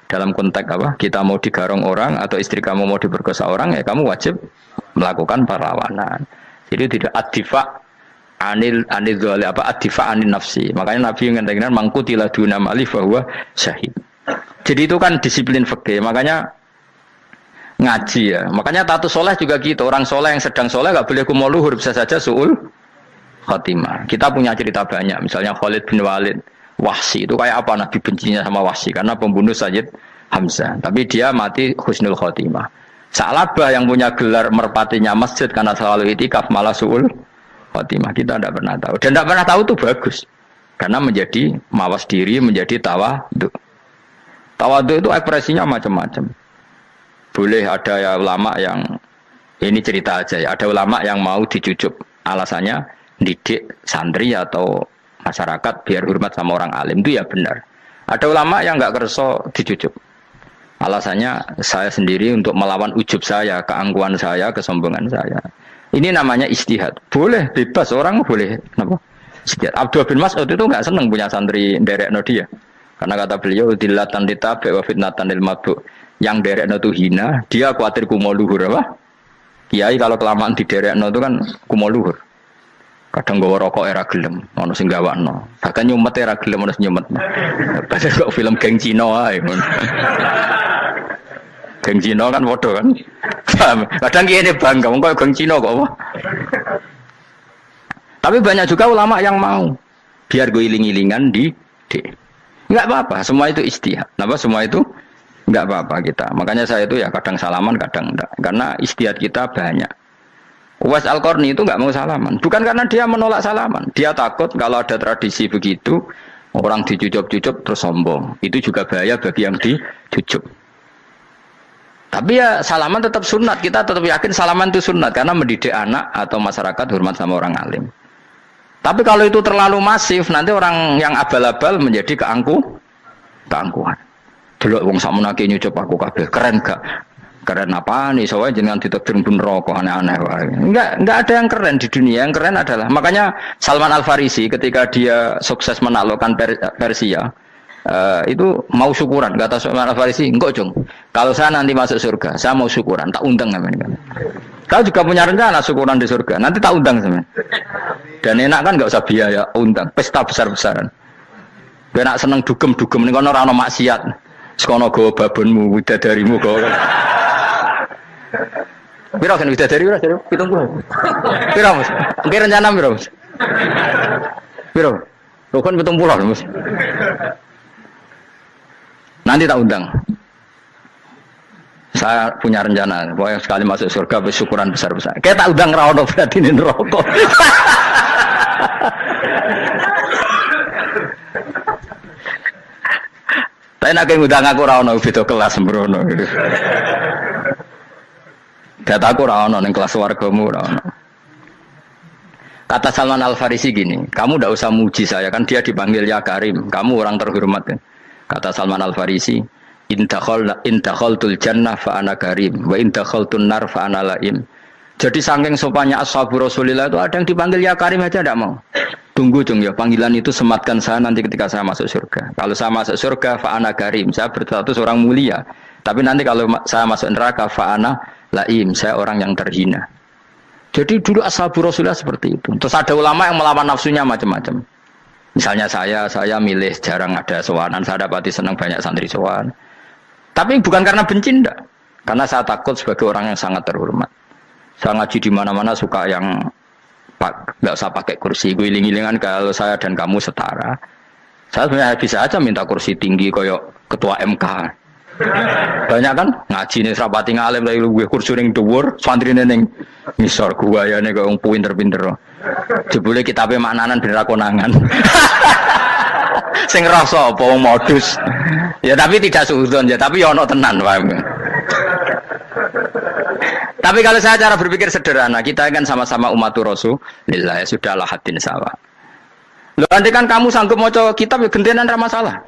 Dalam konteks apa? Kita mau digarong orang atau istri kamu mau diperkosa orang ya kamu wajib melakukan perlawanan. Jadi tidak adifa anil dzali apa adifa anil nafsi. Makanya Nabi mengatakan mangkutila duna mali bahwa syahid. Jadi itu kan disiplin fikih. Makanya ngaji ya. Makanya tatus soleh juga gitu. Orang soleh yang sedang soleh nggak boleh kumal luhur, bisa saja suul khotimah. Kita punya cerita banyak. Misalnya Khalid bin Walid, Wahsy itu kayak apa Nabi bencinya sama Wahsy karena pembunuh Sayyid Hamzah. Tapi dia mati husnul khotimah. Sa'labah yang punya gelar merpatinya masjid karena selalu itikaf malah suul khotimah. Kita tidak pernah tahu. Dan tidak pernah tahu itu bagus. Karena menjadi mawas diri, menjadi tawadhu. Tawadhu itu ekspresinya macam-macam. Boleh ada ya ulama yang ini cerita aja ya. Ada ulama yang mau dicucuk. Alasannya didik santri atau masyarakat biar hormat sama orang alim. Itu ya benar. Ada ulama yang nggak kerso dicucuk. Alasannya saya sendiri untuk melawan ujub saya, keangkuhan saya, kesombongan saya. Ini namanya istihad. Boleh, bebas. Orang boleh. Kenapa? Istihad. Abdullah bin Mas'ud itu nggak senang punya santri derekno dia. Karena kata beliau, dilatan ditabe wa fitnatan lil mabuk. Yang derekno itu hina, dia khawatir kumo luhur. Apa? Kiai kalau kelamaan di derekno itu kan kumo luhur. Kadang gawa rokok era gelem, ono sing gawakno. Bahkan nyumet era gelem ono nyumet. Padahal kok film geng Cina ae. Geng Cina kan bodoh kan. Kadang kene bangga wong kok geng Cina kok apa. Tapi banyak juga ulama yang mau biar gue iling-ilingan di enggak apa-apa, semua itu istihad. Napa semua itu enggak apa-apa kita. Makanya saya itu ya kadang salaman, kadang enggak. Karena istihad kita banyak. Uwais Al-Qarni itu nggak mau salaman, bukan karena dia menolak salaman, dia takut kalau ada tradisi begitu orang dicucup-cucup terus sombong, itu juga bahaya bagi yang dicucup. Tapi ya salaman tetap sunat, kita tetap yakin salaman itu sunat karena mendidik anak atau masyarakat hormat sama orang alim. Tapi kalau itu terlalu masif, nanti orang yang abal-abal menjadi keangkuhan. Delok wong sakmenake nyucup aku kabeh, keren gak? Keren apa nih? Soalnya jangan ditebing pun rokok aneh-aneh. Enggak ada yang keren di dunia. Yang keren adalah makanya Salman Al Farisi ketika dia sukses menaklukkan Persia itu mau syukuran. Kata Salman Al Farisi, enggak Jong. Kalau saya nanti masuk surga, saya mau syukuran. Tak undang namanya. Kau juga punya rencana syukuran di surga. Nanti tak undang sama. Dan enak kan enggak usah biaya undang. Pesta besar-besaran. Enak seneng dugem-dugem ning kono ora ono maksiat. Sekono go babonmu, widadarimu go. Piro kan widadari piro? 70. Piro Mas? Oke rencana piro Mas? Piro? Rukun 70 Mas. Nanti tak undang. Saya punya rencana, pokoknya sekali masuk surga bersyukuran besar-besar. Kayak tak undang ra ono berarti ning neraka. Tapi nek ngundang aku ra ono beda kelas sembrono. Dataku ora ono ning kelas wargamu ora ono. Kata Salman Al Farisi gini, kamu ndak usah muji saya kan dia dipanggil ya Karim, kamu orang terhormat kan. Kata Salman Al Farisi, in dakhaltul jannah fa ana karim wa in dakhaltun nar fa ana laim. Jadi saking sopannya ashabu Rasulillah itu ada yang dipanggil ya Karim aja ndak mau. Tunggu Jung ya, panggilan itu sematkan saya nanti ketika saya masuk surga. Kalau saya masuk surga fa ana karim, saya berstatus orang mulia. Tapi nanti kalau saya masuk neraka fa ana laim, saya orang yang terhina. Jadi dulu ashabu Rasulullah seperti itu. Terus ada ulama yang melawan nafsunya macam-macam. Misalnya saya milih jarang ada sowanan, saya dapati senang banyak santri sowan. Tapi bukan karena benci enggak. Karena saya takut sebagai orang yang sangat terhormat. Saya ngaji di mana-mana suka yang enggak usah pakai kursi, guling-gilingan kalau saya dan kamu setara. Saya sebenarnya bisa aja minta kursi tinggi kayak ketua MK. Banyak kan ngaji nih serapati ngalim dari gue kursi ning dhuwur santri ning ngisor gua ya nek wong pinter-pinter. Jebule kitabe maknanan ben ra konangan. Sing rasa apa wong modus. Ya tapi tidak suudzon ya, tapi ya ono tenan paham. Tapi kalau saya cara berpikir sederhana, kita kan sama-sama umatur Rasulillah, ya sudahlah hadin sawa. Lho andai kan kamu sanggup maca kitab ya gentenan ra masalah.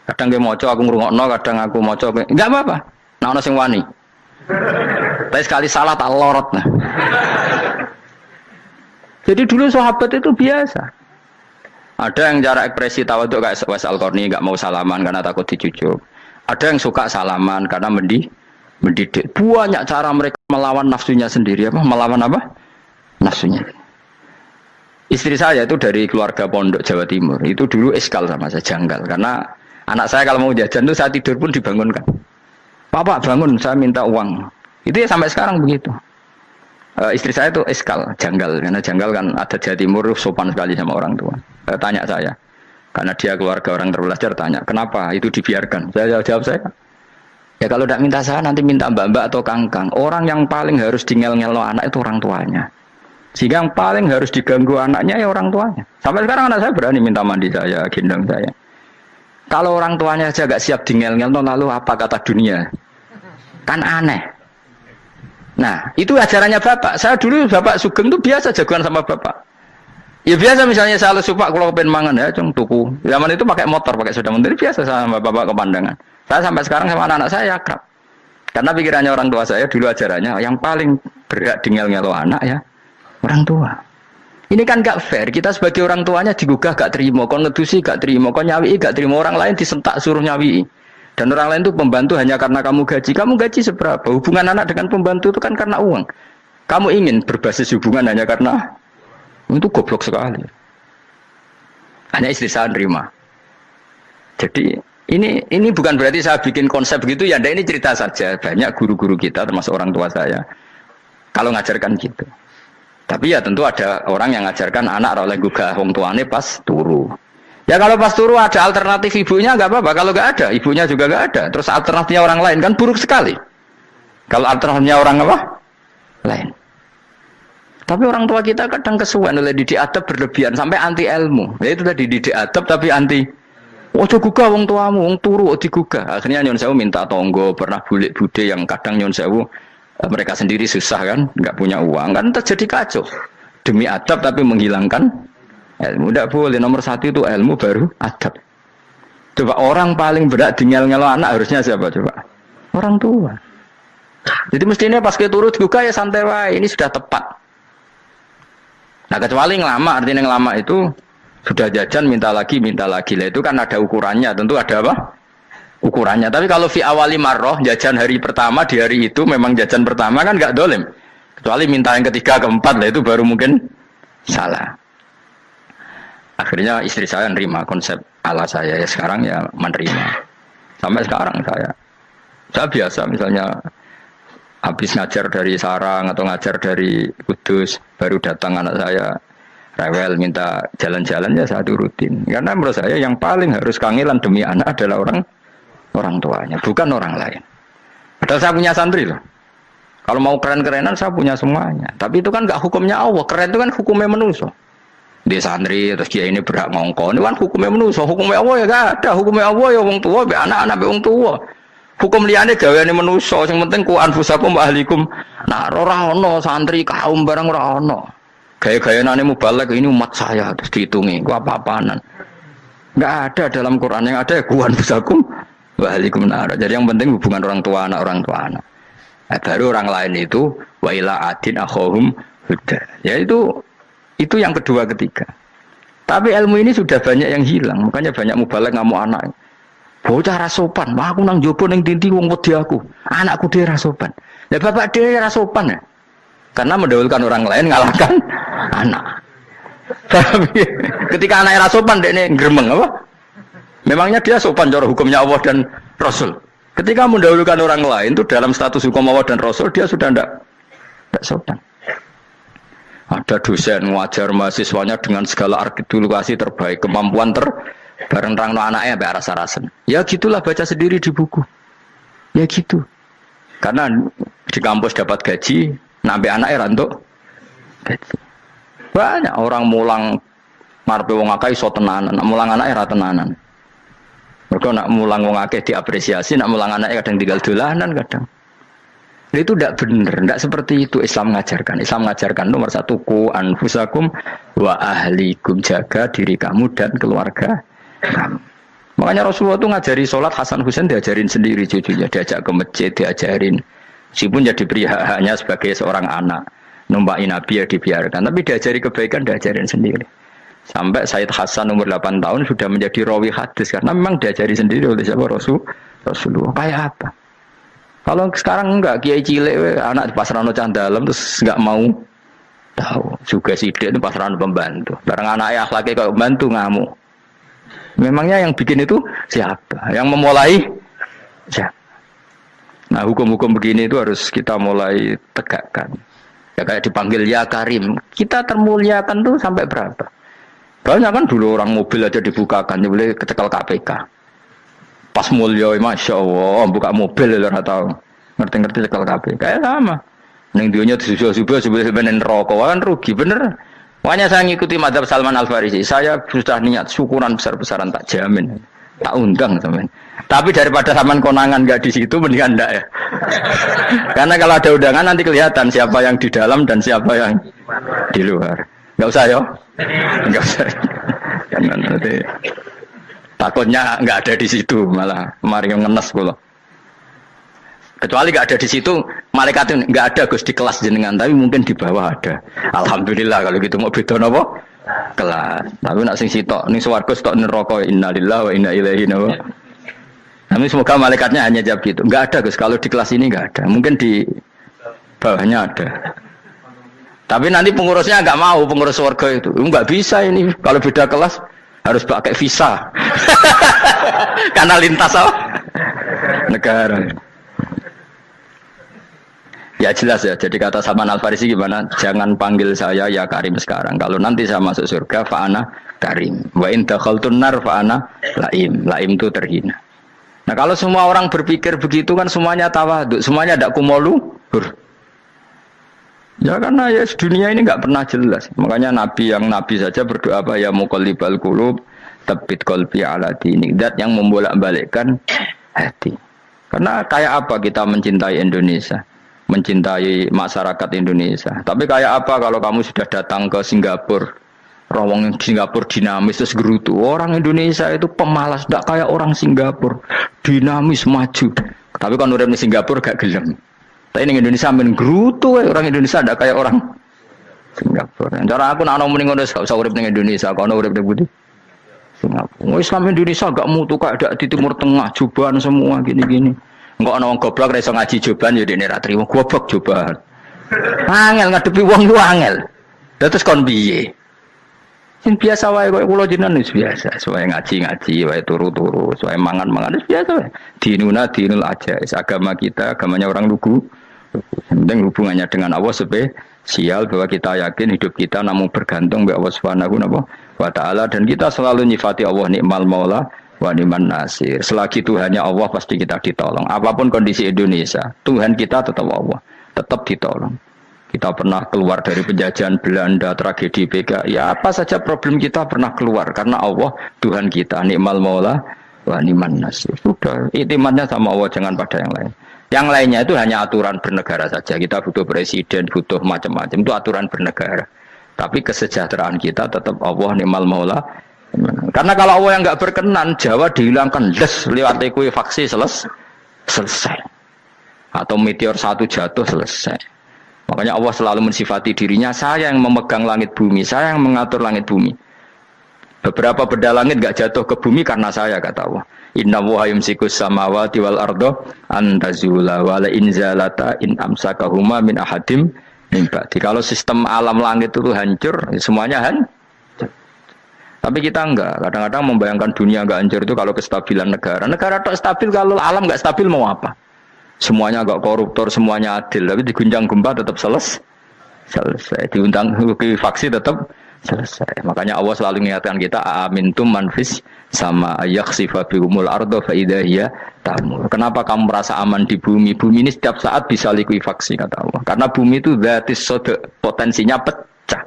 Kadang dia moco aku ngrungokno, kadang aku moco enggak apa-apa. Nah ono sing wani. Tapi sekali salah tak lorot nah. Jadi dulu sahabat itu biasa. Ada yang cara ekspresi tawadhu kayak Uwais Al-Qarni enggak mau salaman karena takut dicucuk. Ada yang suka salaman karena mendidik. Banyak cara mereka melawan nafsunya sendiri apa? Melawan apa? nafsunya. Istri saya itu dari keluarga pondok Jawa Timur. Itu dulu eskal sama saya, janggal. Karena anak saya kalau mau jajan itu saya tidur pun dibangunkan. Pak bangun, saya minta uang. Itu ya sampai sekarang begitu. Istri saya itu eskal, janggal. Karena janggal kan ada Jawa Timur sopan sekali sama orang tua. Tanya saya. Karena dia keluarga orang terpelajar, tanya, kenapa itu dibiarkan? Saya jawab saya. Ya kalau tidak minta saya, nanti minta mbak-mbak atau kangkang. Orang yang paling harus ngel-ngelo anak itu orang tuanya. Sehingga yang paling harus diganggu anaknya ya orang tuanya. Sampai sekarang anak saya berani minta mandi saya, gendong saya. Kalau orang tuanya saja gak siap ngel-ngel, lalu apa kata dunia? Kan aneh. Nah, itu ajarannya bapak. Saya dulu bapak Sugeng itu biasa jagoan sama bapak. Ya biasa misalnya saya lesu pak kalau pengen mangan ya, cung tuku. Zaman itu pakai motor, pakai sepeda motor biasa sama bapak ke pandangan. Saya sampai sekarang sama anak-anak saya akrab. Karena pikirannya orang tua saya dulu ajarannya yang paling berhak ngel-ngelo anak ya orang tua. Ini kan gak fair. Kita sebagai orang tuanya digugah gak terima, kon ngedusi gak terima, kon nyawi gak terima, orang lain disentak suruh nyawi. Dan orang lain itu pembantu hanya karena kamu gaji. Kamu gaji seberapa? Hubungan anak dengan pembantu itu kan karena uang. Kamu ingin berbasis hubungan hanya karena itu goblok sekali. Hanya istri saya nerima. Jadi ini bukan berarti saya bikin konsep begitu ya. Ini cerita saja. Banyak guru-guru kita termasuk orang tua saya kalau ngajarkan gitu. Tapi ya tentu ada orang yang ngajarkan anak oleh gugah wong tuane pas turu. Ya kalau pas turu ada alternatif ibunya nggak apa-apa. Kalau nggak ada, ibunya juga nggak ada. Terus alternatifnya orang lain kan buruk sekali. Kalau alternatifnya orang apa? Lain. Tapi orang tua kita kadang kesuwen oleh didik adab berlebihan sampai anti ilmu. Ya itu tadi didik adab tapi anti. Ojo gugah wong tuamu, wong turu digugah. Akhirnya nyon sewu minta tonggo, pernah bulik bude yang kadang nyon sewu mereka sendiri susah kan, nggak punya uang kan terjadi kacau. Demi adab tapi menghilangkan ilmu. Tidak boleh. Nomor satu itu ilmu baru adab. Coba orang paling berat ngel-ngelo anak harusnya siapa coba? Orang tua. Jadi mestinya pas ke turu digugah ya santai wae. Ini sudah tepat. Nah kecuali ngelama, artinya ngelama itu sudah jajan minta lagi lah itu kan ada ukurannya. Tentu ada apa? Ukurannya. Tapi kalau fi awali marroh jajan hari pertama di hari itu memang jajan pertama kan nggak dolim. Kecuali minta yang ketiga keempat lah itu baru mungkin salah. Akhirnya istri saya nerima konsep ala saya ya sekarang ya menerima. Sampai sekarang saya biasa misalnya habis ngajar dari Sarang atau ngajar dari Kudus baru datang anak saya rewel minta jalan-jalan ya saya turutin. Karena menurut saya yang paling harus kangelan demi anak adalah orang tuanya, bukan orang lain. Padahal saya punya santri loh. Kalau mau keren-kerenan saya punya semuanya. Tapi itu kan nggak hukumnya Allah. Keren itu kan hukumnya manusia. Dia santri terus dia ini berhak ngongkon. Itu kan hukumnya manusia. Hukumnya Allah ya gak ada. Hukumnya Allah ya wong tua, be anak-anak be wong tua. Hukum liyane gaweane manusia. Yang penting ku anfusakum wa ahlikum. Nah, ora ono santri kaum barang ora ono. Gaya-gayanane mubalek ini umat saya terus dihitungi. Ku apa-apaanan. Enggak ada dalam Quran yang ada ya ku anfusakum Waalaikumsalam. Jadi yang penting hubungan orang tua anak. Nah, baru orang lain itu wa ila adin akhahum huda. Ya itu yang kedua ketiga. Tapi ilmu ini sudah banyak yang hilang. Makanya banyak mubalek ngamuk anak. Bocah ra sopan. Wah aku nang jopo ning tinti wong wedi aku. Anakku dhewe ra sopan. Lah bapak dhewe ra sopan ya. Karena mendahulukan orang lain ngalahkan anak. Tapi ketika anak ra sopan dekne gremeng apa? Memangnya dia sopan cara hukumnya Allah dan Rasul. Ketika mendahulukan orang lain itu dalam status hukum Allah dan Rasul dia sudah tidak sopan. Ada dosen ngajar mahasiswanya dengan segala artikulasi terbaik, kemampuan bareng rangno anaknya sampai rasa-rasen. Ya gitulah baca sendiri di buku. Ya gitu. Karena di kampus dapat gaji, nambe anaknya rantuk gaji. Banyak orang mulang ngarepe wong akeh iso tenanan, mulang anaknya ra tenanan. Mereka nak mulang wong akeh diapresiasi, nak mulang anaknya kadang tinggal dolanan kadang. Itu tidak benar, tidak seperti itu Islam mengajarkan. Islam mengajarkan nomor satu ku anfusakum wa ahlikum, jaga diri kamu dan keluarga kamu. Makanya Rasulullah itu ngajari sholat Hasan Husain diajarin sendiri cucunya, diajak ke masjid diajarin. Meskipun jadi beri hak-haknya sebagai seorang anak, numpain Nabi ya dibiarkan, tapi diajari kebaikan diajarin sendiri. Sampai Said Hasan umur 8 tahun sudah menjadi rawi hadis karena memang diajari sendiri oleh siapa Rasulullah. Kayak apa? Kalau sekarang enggak kiai cilik anak di pasrano cah dalam terus enggak mau Tahu. Juga sidik itu pasaran pembantu. Barang anaknya akhlaknya kayak pembantu ngamuk. Memangnya yang bikin itu siapa? Yang memulai siapa? Nah, hukum-hukum begini itu harus kita mulai tegakkan. Ya kayak dipanggil ya Karim. Kita termuliakan tuh sampai berapa? Banyak kan dulu orang mobil aja dibukakan, dia boleh kecekel KPK. Pas mulia, masya Allah, buka mobil ya tahu. Ngerti-ngerti cekel KPK. Kayak sama. Neng dunia disusul-susul sebelum rokok kan rugi bener. Makanya saya ngikuti madzhab Salman Al Farisi. Saya sudah niat syukuran besar-besaran tak jamin, tak undang teman. Tapi daripada saman konangan nggak di situ mendingan enggak ya. Karena kalau ada undangan nanti kelihatan siapa yang di dalam dan siapa yang di luar. Nggak usah yo, nggak usah. Karena nanti takutnya nggak ada di situ malah mari yang ngenes pula. Kecuali nggak ada di situ, malaikat itu nggak ada Gus di kelas jenengan, tapi mungkin di bawah ada. Alhamdulillah kalau gitu mau beda apa? Kelas. Tapi nak sing sitok, ning swarga sitok neraka innalillahi wa inna ilaihi raji'un. Tapi semoga malaikatnya hanya jawab gitu. Nggak ada Gus, kalau di kelas ini nggak ada. Mungkin di bawahnya ada. Tapi nanti pengurusnya nggak mau, pengurus swarga itu. Nggak bisa ini, kalau beda kelas harus pakai visa. Karena lintas apa? Negara. Ya jelas ya, jadi kata Salman Al Farisi gimana? Jangan panggil saya ya Karim sekarang. Kalau nanti saya masuk surga, fa'ana Karim. Wa in dakhaltun nar fa'ana Laim. Laim itu terhina. Nah kalau semua orang berpikir begitu kan semuanya tawaduk, semuanya ada kumoluhur. Ya karena ya dunia ini nggak pernah jelas. Makanya Nabi yang Nabi saja berdoa apa ya muqallibal qulub, tsabbit qalbi ala dinik. Dat yang membolak-balikkan hati. Karena kayak apa kita mencintai Indonesia? Mencintai masyarakat Indonesia. Tapi kayak apa kalau kamu sudah datang ke Singapura, rawang Singapura dinamis terus gerutu. Orang Indonesia itu pemalas, tidak kayak orang Singapura, dinamis maju. Tapi kan orang di Singapura gak gelem. Tapi di Indonesia main gerutu, orang Indonesia tidak kayak orang Singapura. Cara aku nak ngomong ngono gak usah urip ning Indonesia, kalau urip di Budi. Singapura. Islam Indonesia gak mutu kayak di Timur Tengah, jubahan semua gini-gini. Enggak ana wong goblok ra iso ngaji joban ya dene ra trimo goblok joban. Angel ngadepi wong ku angel. Terus kon piye? Sing biasa wae kok kula jenengan wis biasa, wae ngaji-ngaji, wae turu-turu, wae mangan-mangan wis biasa wae. Dinul ajais, agama kita, agamanya orang lugu. Penting hubungannya dengan Allah spesial bahwa kita yakin hidup kita namun bergantung kepada Allah Subhanahu wa taala dan kita selalu nyifati Allah nikmal maula wa ni'man nasir. Selagi Tuhannya Allah pasti kita ditolong. Apapun kondisi Indonesia, Tuhan kita tetap Allah, tetap ditolong. Kita pernah keluar dari penjajahan Belanda, tragedi PKI, ya apa saja problem kita pernah keluar karena Allah Tuhan kita, nikmal maula wa ni'man nasir. Sudah, iktimatnya sama Allah, jangan pada yang lain. Yang lainnya itu hanya aturan bernegara saja. Kita butuh presiden, butuh macam-macam, itu aturan bernegara. Tapi kesejahteraan kita tetap Allah nikmal maula. Karena kalau Allah yang nggak berkenan, Jawa dihilangkan, lewat ekuifaksi selesai. Atau meteor satu jatuh selesai. Makanya Allah selalu mensifati dirinya, saya yang memegang langit bumi, saya yang mengatur langit bumi. Beberapa benda langit nggak jatuh ke bumi karena saya, kata Allah. Inna wa yumsikus samawati wal ardo antazula wala inzalata in amsakahuma min ahadim min ba'di. Kalau sistem alam langit itu hancur, semuanya hancur. Tapi kita enggak, kadang-kadang membayangkan dunia enggak hancur itu kalau kestabilan negara. Negara tak stabil, kalau alam enggak stabil mau apa? Semuanya enggak koruptor, semuanya adil. Tapi diguncang gempa tetap selesai. Diundang faksi tetap selesai. Makanya Allah selalu mengingatkan kita, amintum manfis sama yakhsifa bihumul ardo fa idza hiya tamur. Kenapa kamu merasa aman di bumi? Bumi ini setiap saat bisa likuifaksi, kata Allah. Karena bumi itu dzatis sodok, potensinya pecah.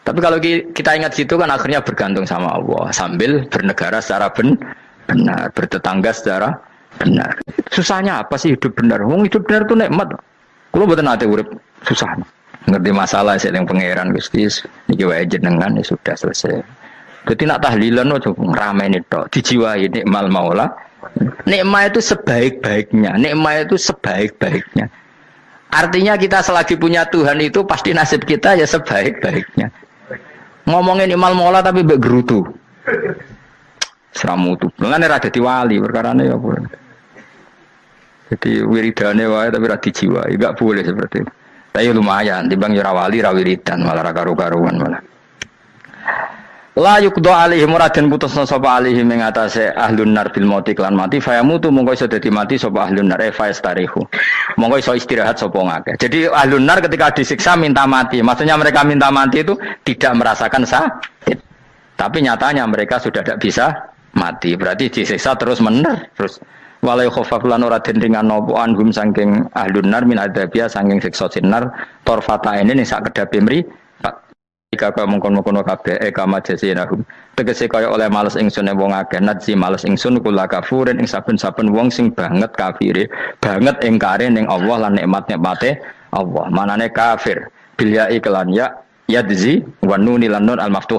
Tapi kalau kita ingat situ kan akhirnya bergantung sama Allah sambil bernegara secara benar, bertetangga secara benar. Susahnya apa sih hidup benar? Wong hidup benar itu nikmat. Kalau mboten nate urip susah. Ngerti masalah sing pangeran Gusti niki wae jenengan ya sudah selesai. Dadi nak tahlilan ojo ngrameni tok, dijiwai nikmal maula. Nikmat itu sebaik-baiknya, nikmat itu sebaik-baiknya. Artinya kita selagi punya Tuhan itu pasti nasib kita ya sebaik-baiknya. Ngomongin imal mola tapi mbek gerutu. Seramu tuh. Mengane ra dadi wali perkarane ya apa. Jadi wiridane wae tapi ra dijiwai, enggak boleh seperti itu. Tapi lumayan, timbang ora wali ra wiridan malah ra karu-karuan malah. La yuqda alaihim raden putusna sapa alaihim ing atase ahlun nar bil mauti lan mati fayamutu mongko iso dadi mati sapa ahlun nar fayastarihu. Mongko iso istirahat sapa ngakeh. Jadi ahlun nar ketika disiksa minta mati. Maksudnya mereka minta mati itu tidak merasakan sakit. Tapi nyatanya mereka sudah tidak bisa mati. Berarti disiksa terus terus walai khofaf lan ora den ringan napa anhum saking ahlun nar min adzabia saking siksa sinar torfata ini ning sak kedape mri jika kaya mengkon-mengkon kabeh kama jasinahum tegese kaya oleh males ingsun wong akeh nadzi males ingsun kula kafurin ing saben-saben wong sing banget kafire banget ingkare ning Allah lan nikmat-nikmate Allah manane kafir bil ya iklan ya yadzi wa nun lan nun al maftuha